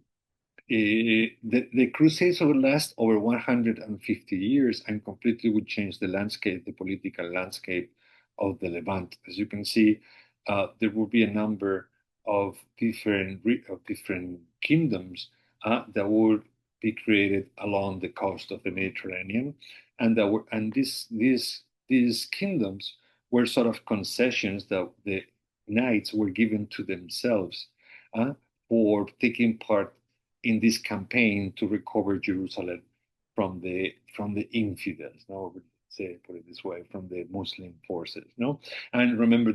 the Crusades would last over 150 years and completely would change the political landscape of the Levant. As you can see, there will be a number of different kingdoms that would be created along the coast of the Mediterranean, and these kingdoms were sort of concessions that the knights were given to themselves for taking part in this campaign to recover Jerusalem from the infidels. No, say put it this way, from the Muslim forces. No, and remember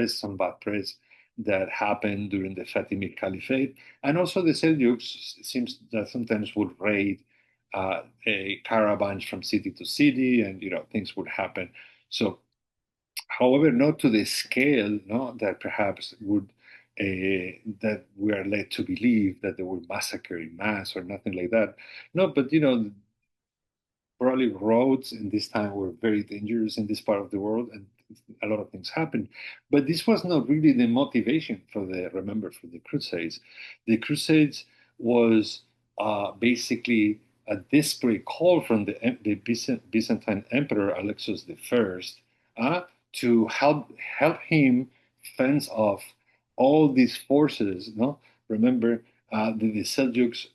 some bad press that happened during the Fatimid Caliphate, and also the Seljuks seems that sometimes would raid caravans from city to city, and things would happen. So, however, not to the scale, no, that perhaps that we are led to believe that they were massacred in mass or nothing like that. No, but probably roads in this time were very dangerous in this part of the world, and a lot of things happened. But this was not really the motivation for for the Crusades. The Crusades was basically a desperate call from the Byzantine Emperor Alexios I to help him fence off all these forces. No, remember the Seljuks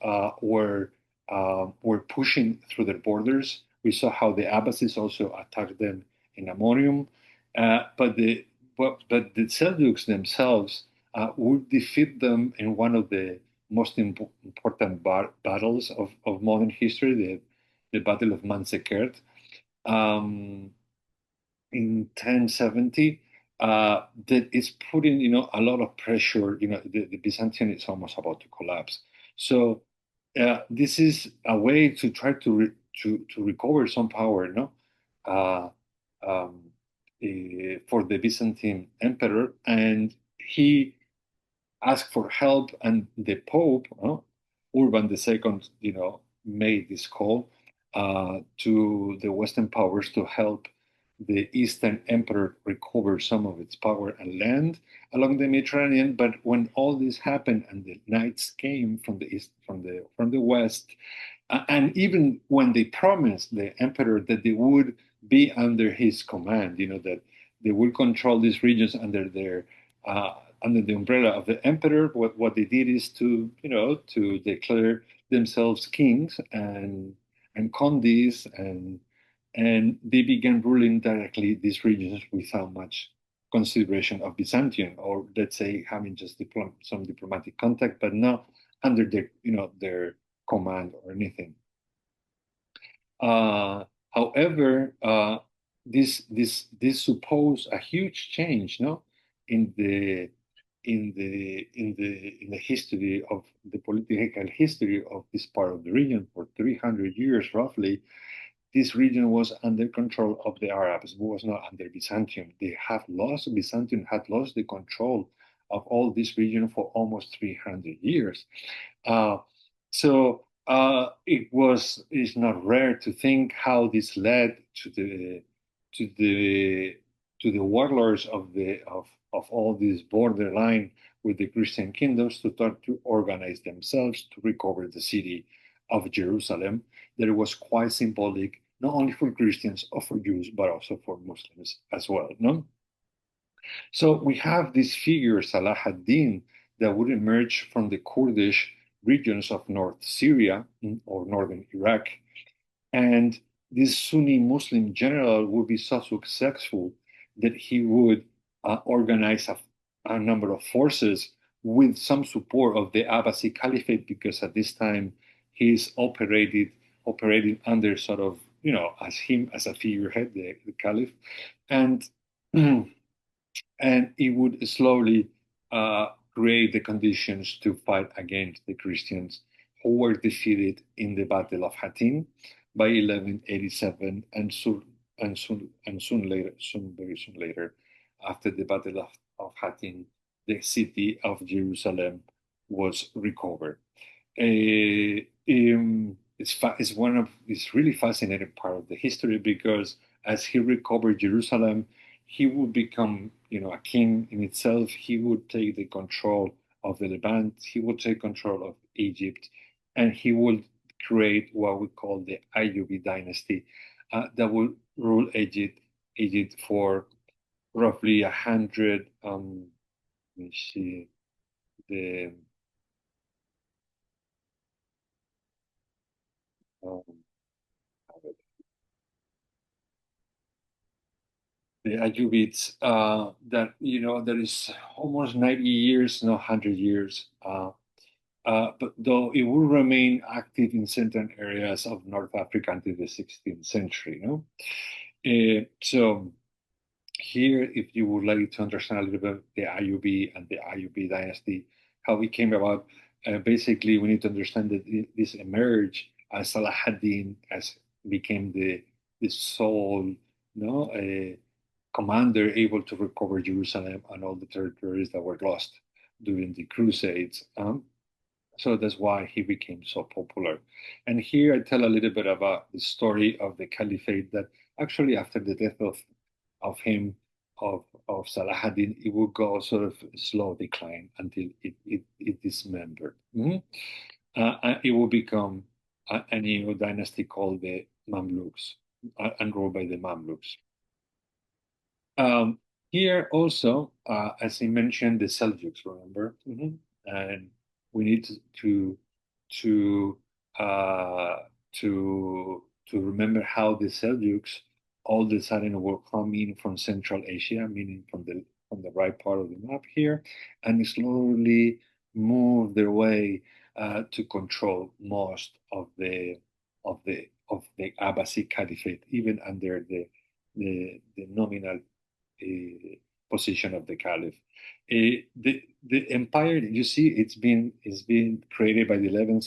were pushing through their borders. We saw how the Abbasids also attacked them in Amorium, but the Seljuks themselves would defeat them in one of the most important battles of modern history, the Battle of Manzikert. Um, in 1070 that is putting a lot of pressure. The Byzantium is almost about to collapse. So this is a way to try to recover some power, no, uh, um, for the Byzantine emperor, and he asked for help, and the Pope, Urban II, made this call to the Western powers to help the Eastern Emperor recover some of its power and land along the Mediterranean. But when all this happened and the knights came from the east, from the west, and even when they promised the emperor that they would be under his command, that they would control these regions uh, under the umbrella of the emperor, what they did is to declare themselves kings and condes, and they began ruling directly these regions without much consideration of Byzantium, or let's say having just some diplomatic contact, but not under their command or anything. Uh, However, this suppose a huge change, no, in the in the history of the political history of this part of the region. For 300 years, roughly, this region was under control of the Arabs. It was not under Byzantium. Byzantium had lost the control of all this region for almost 300 years. Uh, it's not rare to think how this led to the to the warlords of all these borderline with the Christian kingdoms to start to organize themselves to recover the city of Jerusalem. That was quite symbolic, not only for Christians or for Jews, but also for Muslims as well. No, so we have this figure, Salah ad-Din, that would emerge from the Kurdish regions of North Syria or northern Iraq. And this Sunni Muslim general would be so successful that he would organize a number of forces with some support of the Abbasid Caliphate, because at this time he's operating under sort of, as him as a figurehead, the Caliph. And and it would slowly create the conditions to fight against the Christians, who were defeated in the Battle of Hattin by 1187, and very soon later, after the Battle of Hattin, the city of Jerusalem was recovered. It's really fascinating part of the history, because as he recovered Jerusalem, he would become, a king in itself. He would take the control of the Levant. He would take control of Egypt, and he would create what we call the Ayyubi dynasty, that would rule Egypt for roughly 100. Let me see the um, the Ayyubids, that that is almost 90 years, not 100 years. But though it will remain active in certain areas of North Africa until the 16th century. So here, if you would like to understand a little bit the Ayyubi and the Ayyubi dynasty, how it came about, basically we need to understand that this emerged as Salah ad-Din as became the sole, commander able to recover Jerusalem and all the territories that were lost during the Crusades. So that's why he became so popular. And here I tell a little bit about the story of the Caliphate that actually after the death of him, of Salah ad-Din, it would go sort of slow decline until it dismembered. It will become a new dynasty called the Mamluks, and ruled by the Mamluks. Um, Here also, as I mentioned, the Seljuks, remember? And we need to uh, to remember how the Seljuks all of a sudden were coming from Central Asia, meaning from the right part of the map here, and slowly move their way to control most of the Abbasid Caliphate, even under the nominal position of the caliph. The empire, you see, it's been created by the 11th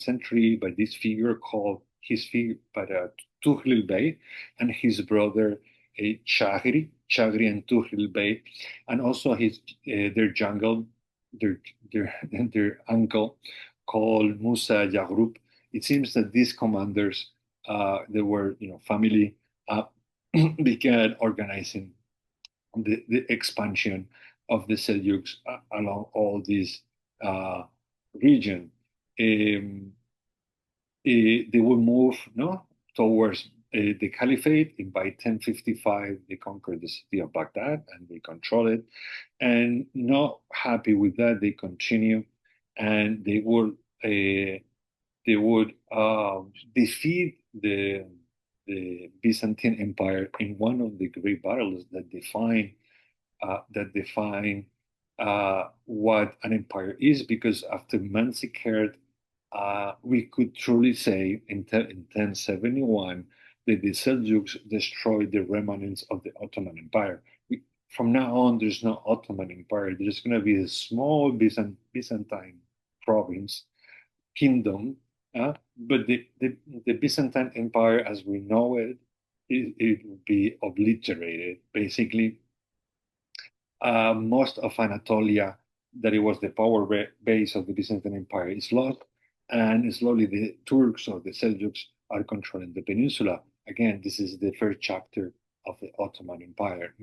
century by this figure called his figure by Tughlil Bey and his brother Chagri and Tughlil Bey, and also their jungle, their their uncle called Musa Yagrub. It seems that these commanders, they were family, uh, began organizing the expansion of the Seljuks along all this uh, region. Um, they will move towards the Caliphate. And by 1055, they conquered the city of Baghdad and they control it. And not happy with that, they continue and they would defeat the Byzantine Empire in one of the great battles that define what an empire is. Because after Manzikert, we could truly say in 1071 that the Seljuks destroyed the remnants of the Ottoman Empire. From now on, there's no Ottoman Empire. There's going to be a small Byzantine province kingdom, but the Byzantine Empire, as we know it will be obliterated. Basically, most of Anatolia, that it was the power base of the Byzantine Empire, is lost, and slowly the Turks or the Seljuks are controlling the peninsula. Again, this is the first chapter of the Ottoman Empire.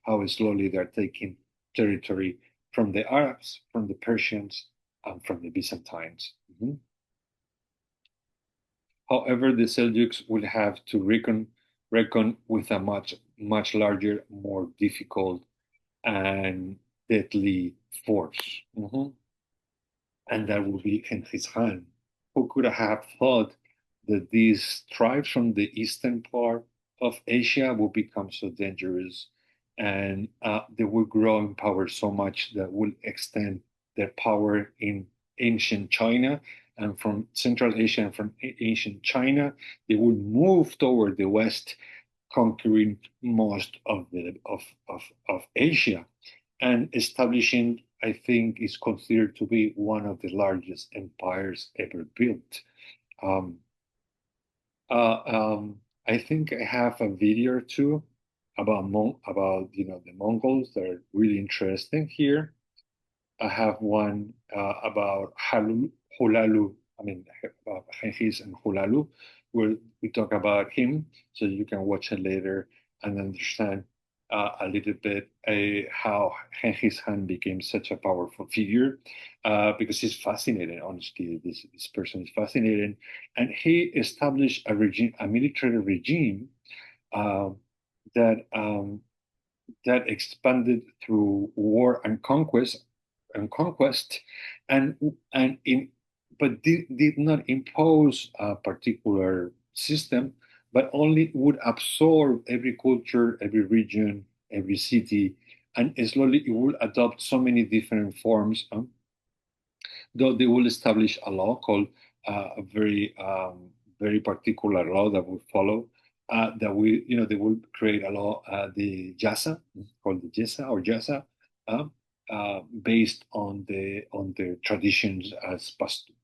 How slowly they're taking territory from the Arabs, from the Persians, and from the Byzantines. However, the Seljuks will have to reckon with a much larger, more difficult and deadly force. And that would be Genghis Khan. Who could have thought that these tribes from the eastern part of Asia would become so dangerous, and they will grow in power so much that will extend their power in ancient China, and from Central Asia and from ancient China, they will move toward the west, conquering most of Asia and establishing, I think, is considered to be one of the largest empires ever built. Um, uh, um, I think I have a video or two about the Mongols that are really interesting here. I have one about Hulalu, I mean, about Genghis and Hulalu, where we talk about him, so you can watch it later and understand a little bit how Genghis Khan became such a powerful figure, because he's fascinating, honestly. This person is fascinating. And he established a military regime uh, that that expanded through war and conquest, and and in but did not impose a particular system, but only would absorb every culture, every region, every city, and slowly it will adopt so many different forms. Though they will establish a law called a very particular law that will follow. They will create a law, the Jasa, called the Jesa or Jasa, uh, based on their traditions as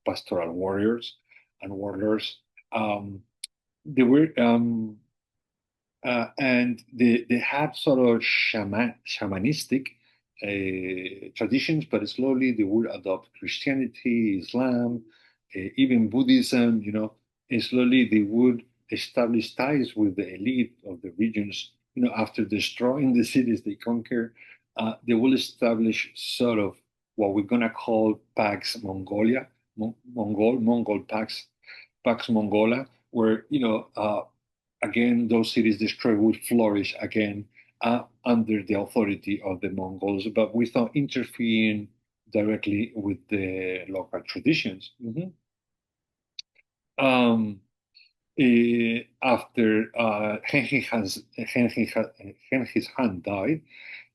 pastoral warriors and warlords. They were and they had sort of shamanistic traditions, but slowly they would adopt Christianity, Islam, even Buddhism, and slowly they would establish ties with the elite of the regions. After destroying the cities they conquer, they will establish sort of what we're gonna call Pax Mongolia, Mongol Pax Mongola, where again those cities destroyed would flourish again under the authority of the Mongols, but without interfering directly with the local traditions. Um, After Genghis Khan died,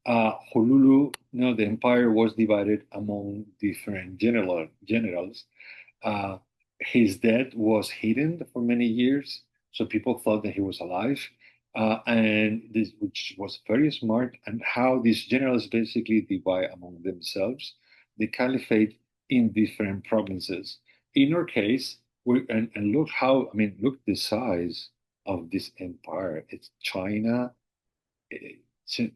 Honolulu, the empire was divided among different generals. Uh, his death was hidden for many years, so people thought that he was alive, and this, which was very smart. And how these generals basically divide among themselves the caliphate in different provinces. In our case, and look how I mean, look the size of this empire. It's China, eh,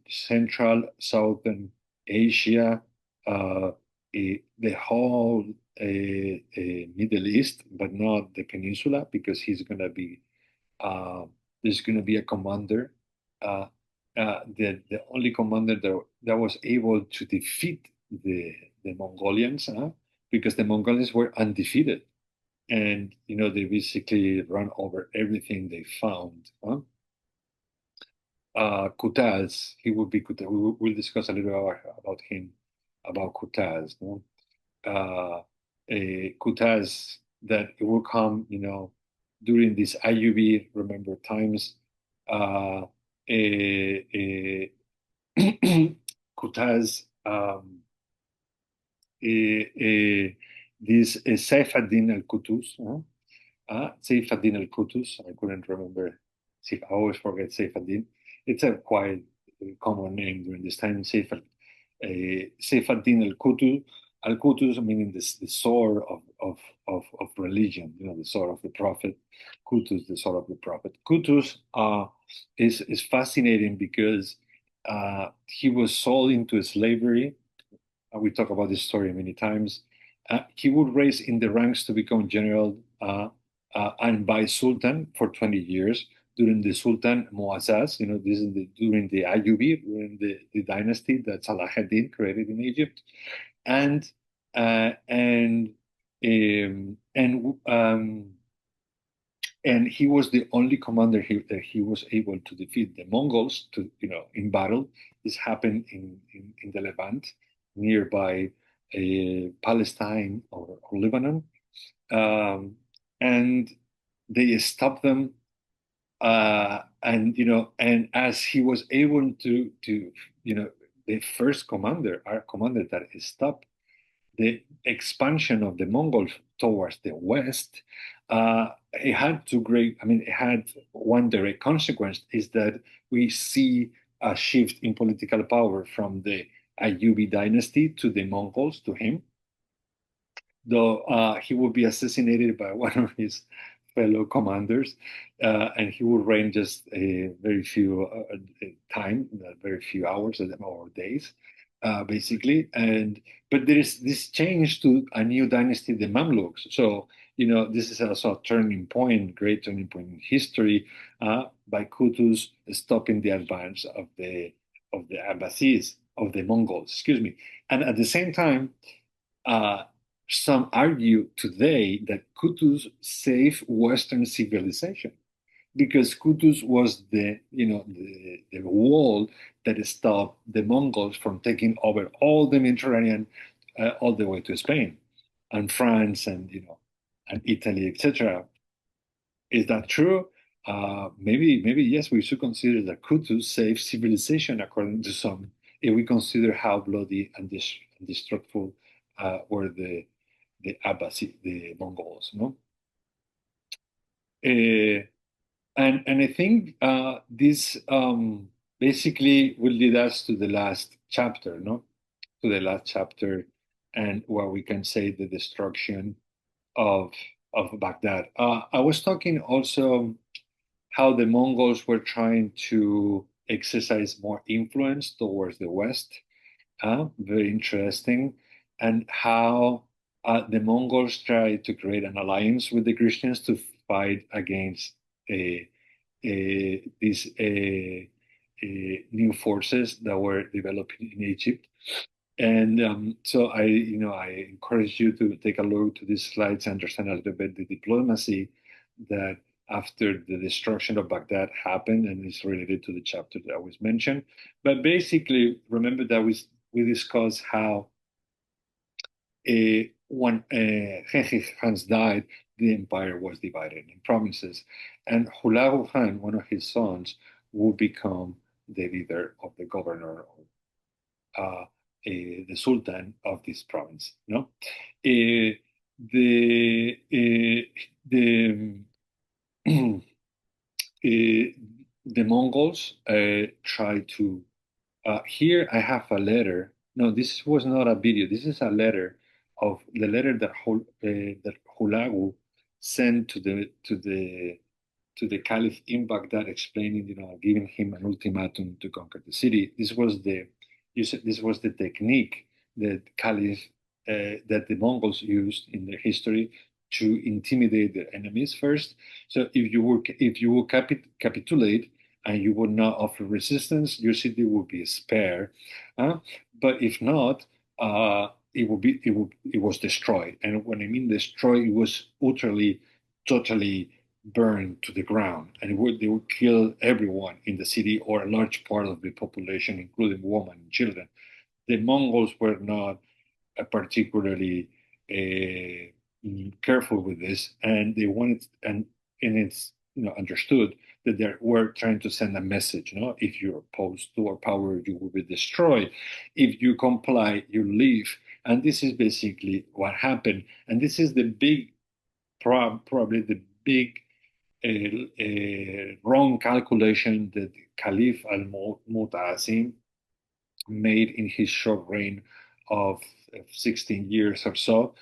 Central, Southern Asia, the whole Middle East, but not the peninsula, because he's going to be there's going to be a commander, uh, the only commander that was able to defeat the Mongolians, because the Mongolians were undefeated, and they basically run over everything they found. Kutaz, he would be Kutaz. We'll discuss a little about him, about Kutaz. No? Kutaz, that it will come, during this IUB, remember times. Eh, eh, Kutaz, this Saif ad-Din al-Qutuz, Saif ad-Din al-Qutuz. I couldn't remember. See, I always forget Saif ad-Din. It's a quite common name during this time. Saif ad-Din al-Qutuz. Al-Qutuz meaning the sword of religion. The sword of the prophet. Qutuz, the sword of the prophet. Qutuz is fascinating because he was sold into slavery. We talk about this story many times. He would rise in the ranks to become general and by Sultan for 20 years during the Sultan Muazzaz. This is during the Ayyubi, during the dynasty that Salah ad-Din created in Egypt, and uh, and um, and um, and he was the only commander that he was able to defeat the Mongols in battle. This happened in the Levant, nearby Palestine or Lebanon, um, and they stopped them. And as he was able to the first commander, our commander that stopped the expansion of the Mongols towards the west, it had two great, I mean, it had one direct consequence is that we see a shift in political power from the Ayyubi dynasty to the Mongols, to him, though he would be assassinated by one of his fellow commanders, and he would reign just a very few time, very few hours or days, basically. And but there is this change to a new dynasty, the Mamluks. So this is also a turning point, great turning point in history, by Qutuz stopping the advance of the Abbasids, of the Mongols, excuse me. And at the same time, uh, some argue today that Qutuz saved Western civilization because Qutuz was the wall that stopped the Mongols from taking over all the Mediterranean, all the way to Spain and France and and Italy, etc. Is that true? Maybe yes. We should consider that Qutuz saved civilization, according to some, if we consider how bloody and destructive were the Abbasid, the Mongols, no? Uh, and I think this basically will lead us to the last chapter, no? To the last chapter, and where we can say the destruction of Baghdad. I was talking also how the Mongols were trying to exercise more influence towards the West, Very interesting. And how the Mongols tried to create an alliance with the Christians to fight against these new forces that were developing in Egypt. And so I encourage you to take a look to these slides and understand a little bit the diplomacy that after the destruction of Baghdad happened, and it's related to the chapter that I was mentioned. But basically, remember that we discussed how when Genghis Khan died, the empire was divided in provinces, and Hulagu Khan, one of his sons, would become the leader of the governor of the Sultan of this province. No, the the Mongols tried to. Here I have a letter. No, this was not a video. This is a letter of the letter that Hulagu sent to the Caliph in Baghdad, explaining, giving him an ultimatum to conquer the city. This was the technique that Caliph that the Mongols used in their history to intimidate their enemies first. So if you will capitulate and you would not offer resistance, your city will be spared. But if not, it was destroyed. And when I mean destroyed, it was totally burned to the ground, and they would kill everyone in the city or a large part of the population, including women and children. The Mongols were not particularly careful with this, and they wanted and it's understood that they were trying to send a message. If you're opposed to our power, you will be destroyed. If you comply, you leave. And this is basically what happened. And this is the probably the big wrong calculation that Caliph al-Mutasim made in his short reign of 16 years or so,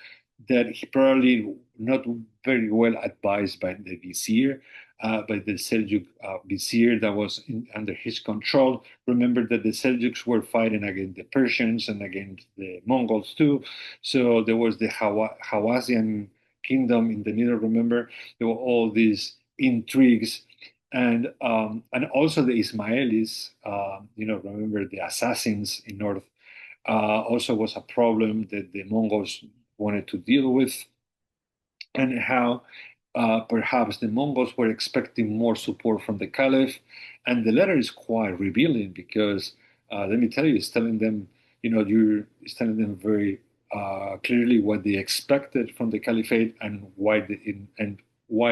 that he probably not very well advised by the vizier, by the Seljuk vizier that was under his control. Remember that the Seljuks were fighting against the Persians and against the Mongols too. So there was the Hawazian kingdom in the middle. Remember, there were all these intrigues, and also the Ismailis, remember the assassins in North, also was a problem that the Mongols wanted to deal with, and how perhaps the Mongols were expecting more support from the Caliph. And the letter is quite revealing because, let me tell you, it's telling them very clearly what they expected from the Caliphate and why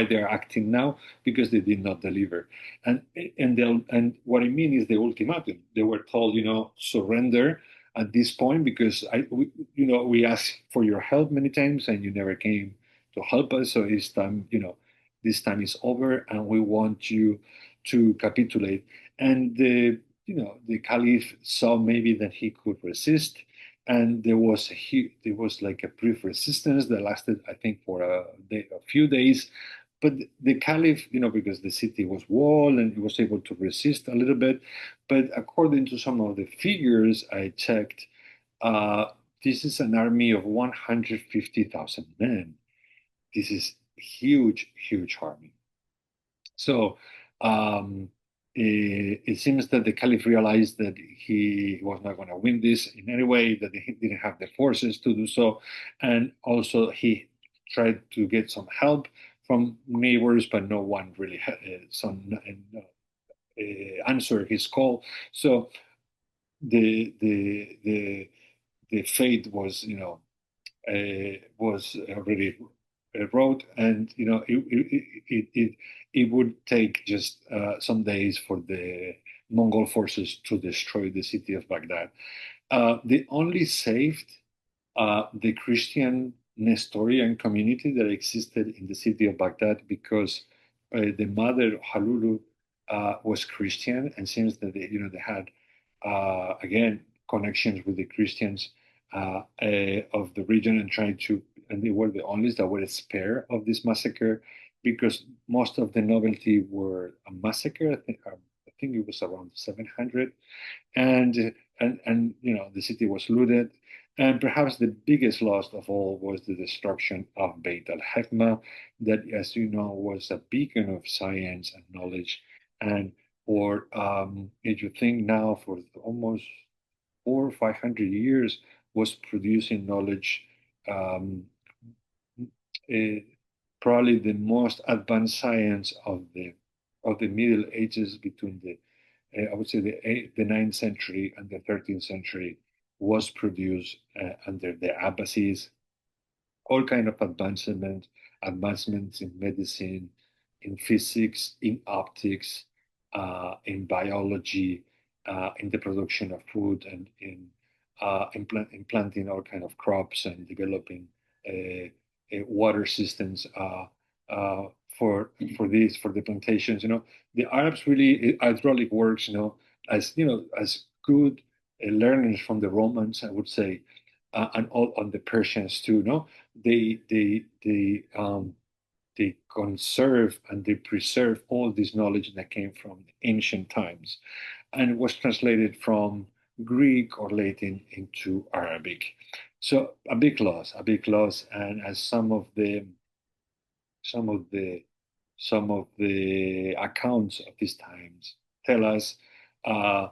they are acting now, because they did not deliver. And what I mean is the ultimatum. They were told, surrender at this point because we asked for your help many times and you never came to help us. So it's time, this time is over, and we want you to capitulate. And the Caliph saw maybe that he could resist, and there was like a brief resistance that lasted, I think, for a few days. But the Caliph, because the city was walled and he was able to resist a little bit. But according to some of the figures I checked, uh, this is an army of 150,000 men. This is huge army. So it seems that the Caliph realized that he was not going to win this in any way, that he didn't have the forces to do so. And also he tried to get some help from neighbors, but no one really answered his call. So the the the the fate was already wrote, and it would take just some days for the Mongol forces to destroy the city of Baghdad. They only saved the Christian Nestorian community that existed in the city of Baghdad because the mother Halulu was Christian, and since that they had again connections with the Christians of the region, and they were the only that were spared of this massacre because most of the nobility were a massacre. I think it was around 700, and the city was looted. And perhaps the biggest loss of all was the destruction of Beit al-Hikmah, that, as you know, was a beacon of science and knowledge. And for if you think now, for almost 400 or 500 years, was producing knowledge, um, eh, probably the most advanced science of the Middle Ages, between I would say the 9th century and the 13th century, was produced under the Abbasids. All kind of advancements in medicine, in physics, in optics, in biology, in the production of food, and in planting all kind of crops, and developing water systems uh, for for the plantations. The Arabs really hydraulic works. As good learners from the Romans, I would say, and all on the Persians too. No, they conserve and they preserve all this knowledge that came from ancient times, and was translated from Greek or Latin into Arabic. So a big loss, and as some of the some of the accounts of these times tell us, uh,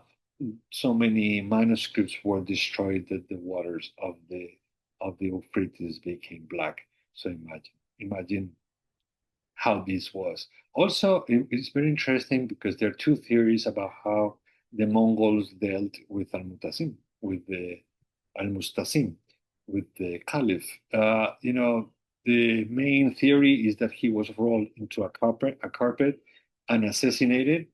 so many manuscripts were destroyed that the waters of the Euphrates became black. So imagine how this was. Also, it's very interesting because there are two theories about how the Mongols dealt with Al-Mutasim, with the Al-Mustasim, with the Caliph. The main theory is that he was rolled into a carpet and assassinated,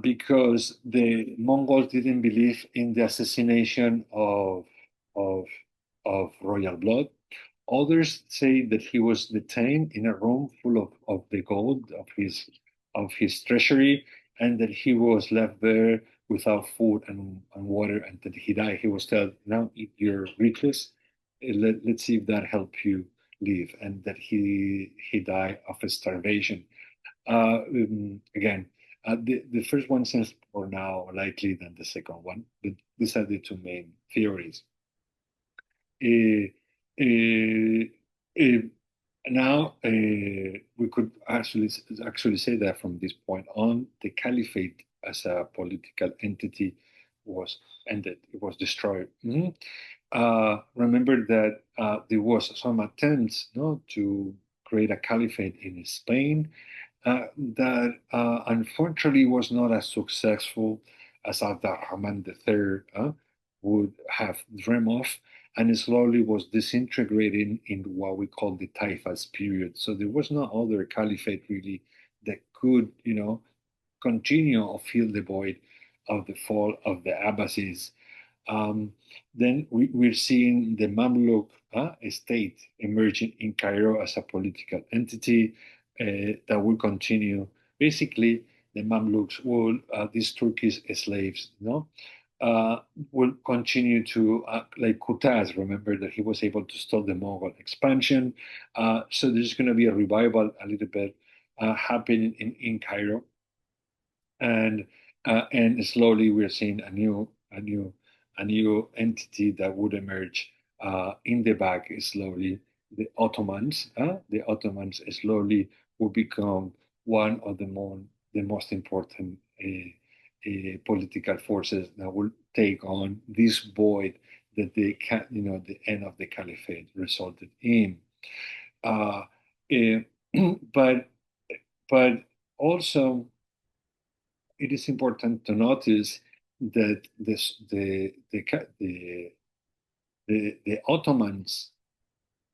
because the Mongols didn't believe in the assassination of of royal blood. Others say that he was detained in a room full of the gold of his treasury, and that he was left there without food and water, and that he died. He was told, "Now eat your riches. Let's see if that helps you live," and that he died of starvation. Again, the first one seems more now likely than the second one, but these are the two main theories. Uh, uh, uh, Now, we could actually say that from this point on, the Caliphate as a political entity was ended. It was destroyed. Mhm. Remember that there was some attempts, no, to create a caliphate in Spain, that unfortunately was not as successful as Abdurrahman III would have dreamed of, and slowly was disintegrating in what we call the Taifas period. So there was no other caliphate really that could, continue or fill the void of the fall of the Abbasids. Um, then we're seeing the Mamluk state emerging in Cairo as a political entity that will continue. Basically, the Mamluks will, these Turkish slaves, uh, will continue to, like Kutaz, remember that he was able to stop the Mongol expansion. So there's going to be a revival a little bit happening in Cairo, and slowly we're seeing a new entity that would emerge in the back. Slowly, the Ottomans slowly will become one of the most important political forces that will take on this void that the end of the caliphate resulted in. Uh, eh, but but also, it is important to notice that the Ottomans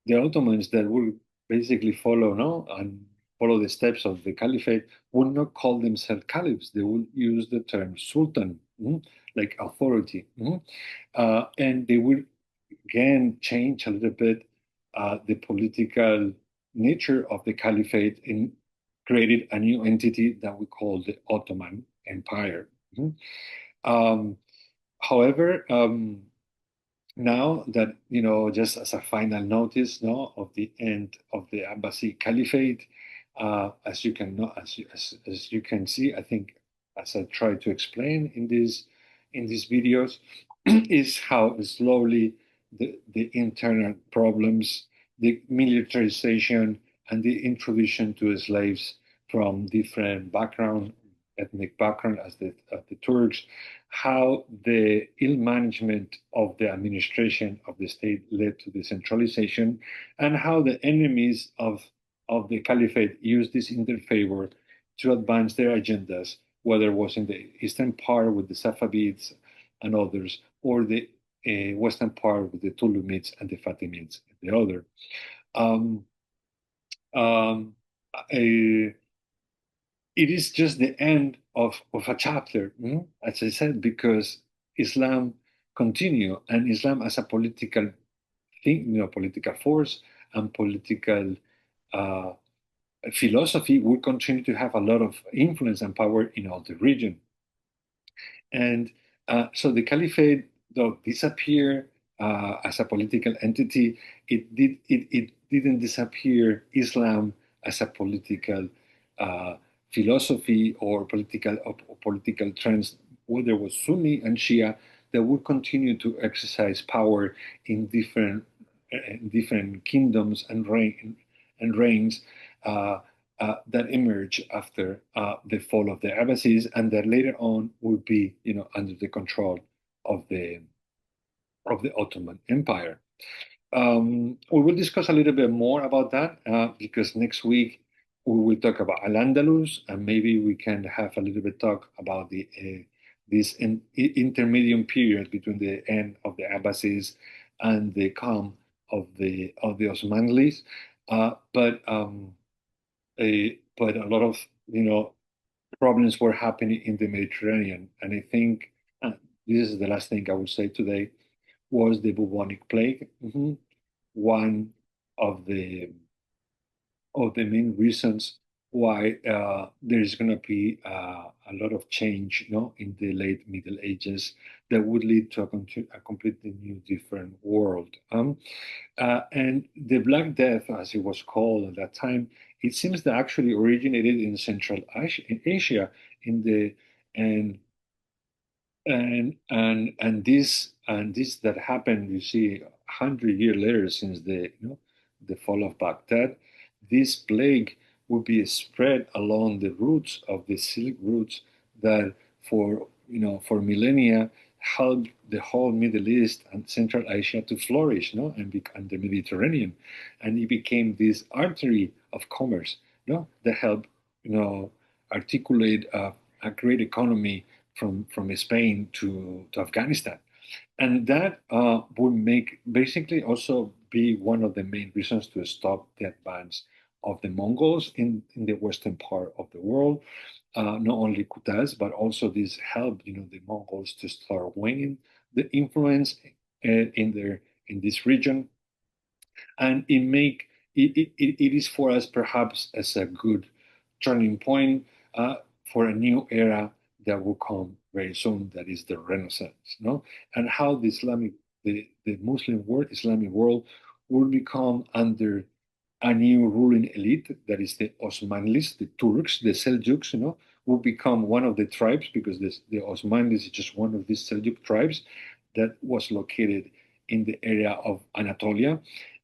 that will basically follow, no, and follow the steps of the caliphate, would not call themselves caliphs. They will use the term sultan, like authority, and they will again change a little bit the political nature of the caliphate, and created a new entity that we call the Ottoman Empire. Mhm. Um, However, now that, just as a final notice, no, of the end of the Abbasid Caliphate, as you can know, as you can see, I think as I try to explain in these videos, is how slowly the internal problems, the militarization, and the introduction to slaves from different background, ethnic background, as the Turks, how the ill management of the administration of the state led to decentralization, and how the enemies of the Caliphate used this in their favor to advance their agendas, whether it was in the eastern part with the Safavids and others, or the western part with the Tulumids and the Fatimids, the other. Um, um, a, it is just the end of a chapter, as I said, because Islam continue and Islam as a political thing, political force and political uh, philosophy will continue to have a lot of influence and power in all the region. And so the caliphate, though disappear as a political entity, it didn't disappear Islam as a political philosophy or political trends, whether it was Sunni and Shia, that would continue to exercise power in different kingdoms and reigns. That emerged after the fall of the Abbasids, and that later on would be, under the control of the Ottoman Empire. We will discuss a little bit more about that because next week we will talk about Al-Andalus, and maybe we can have a little bit talk about the this intermediate period between the end of the Abbasids and the calm of the Osmanlis. But a lot of problems were happening in the Mediterranean, and I think this is the last thing I will say today was the bubonic plague. One of the main reasons why there is going to be a lot of change, in the late Middle Ages that would lead to a completely new, different world. And the Black Death, as it was called at that time, it seems that actually originated in Central Asia, in the and and this that happened, you see, 100 years later since the fall of Baghdad. This plague would be spread along the routes of the Silk routes that for millennia helped the whole Middle East and Central Asia to flourish, and the Mediterranean, and it became this artery of commerce, that helped articulate a great economy from Spain to Afghanistan. And that would make basically also be one of the main reasons to stop the advance of the Mongols in the western part of the world. Not only Kutaz, but also this helped, the Mongols to start waning the influence in this region, and it is for us perhaps as a good turning point for a new era that will come very soon, that is the Renaissance, and how the Muslim world, Islamic world, will become under a new ruling elite, that is the Osmanlis, the Turks, the Seljuks, will become one of the tribes, because the Osmanlis is just one of these Seljuk tribes that was located in the area of Anatolia,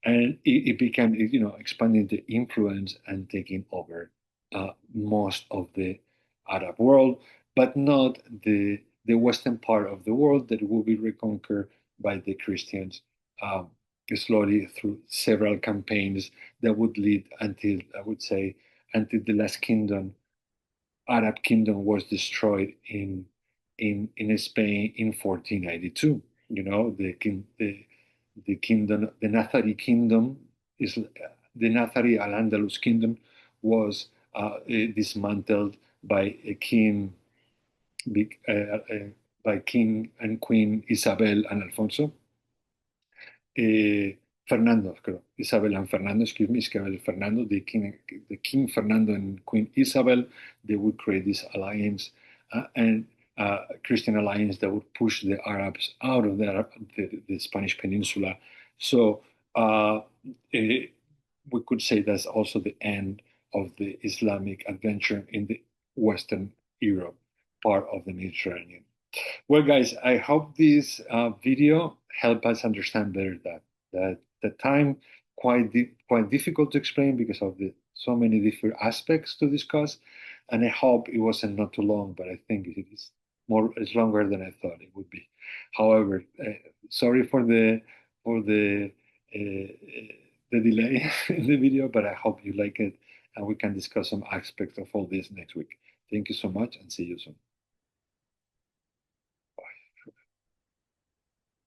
and it began, expanding the influence and taking over most of the Arab world, but not the western part of the world that will be reconquered by the Christians slowly through several campaigns that would lead until, I would say, until the last Arab kingdom was destroyed in Spain in 1492. The kingdom, the Nathari kingdom, is the Nathari Al-Andalus kingdom was dismantled by a king, uh, uh, by King and Queen Isabel and Alfonso. Fernando, creo. Isabel and Fernando, excuse me, Isabel and Fernando, the King Fernando and Queen Isabel, they would create this alliance and Christian alliance that would push the Arabs out of the Spanish Peninsula. So we could say that's also the end of the Islamic adventure in the Western Europe. part of the Mediterranean. Well, guys, I hope this video helped us understand better that the time quite difficult to explain because of the so many different aspects to discuss, and I hope it wasn't not too long, but I think it is more it's longer than I thought it would be. However, sorry for the delay in the video, but I hope you like it, and we can discuss some aspects of all this next week. Thank you so much, and see you soon.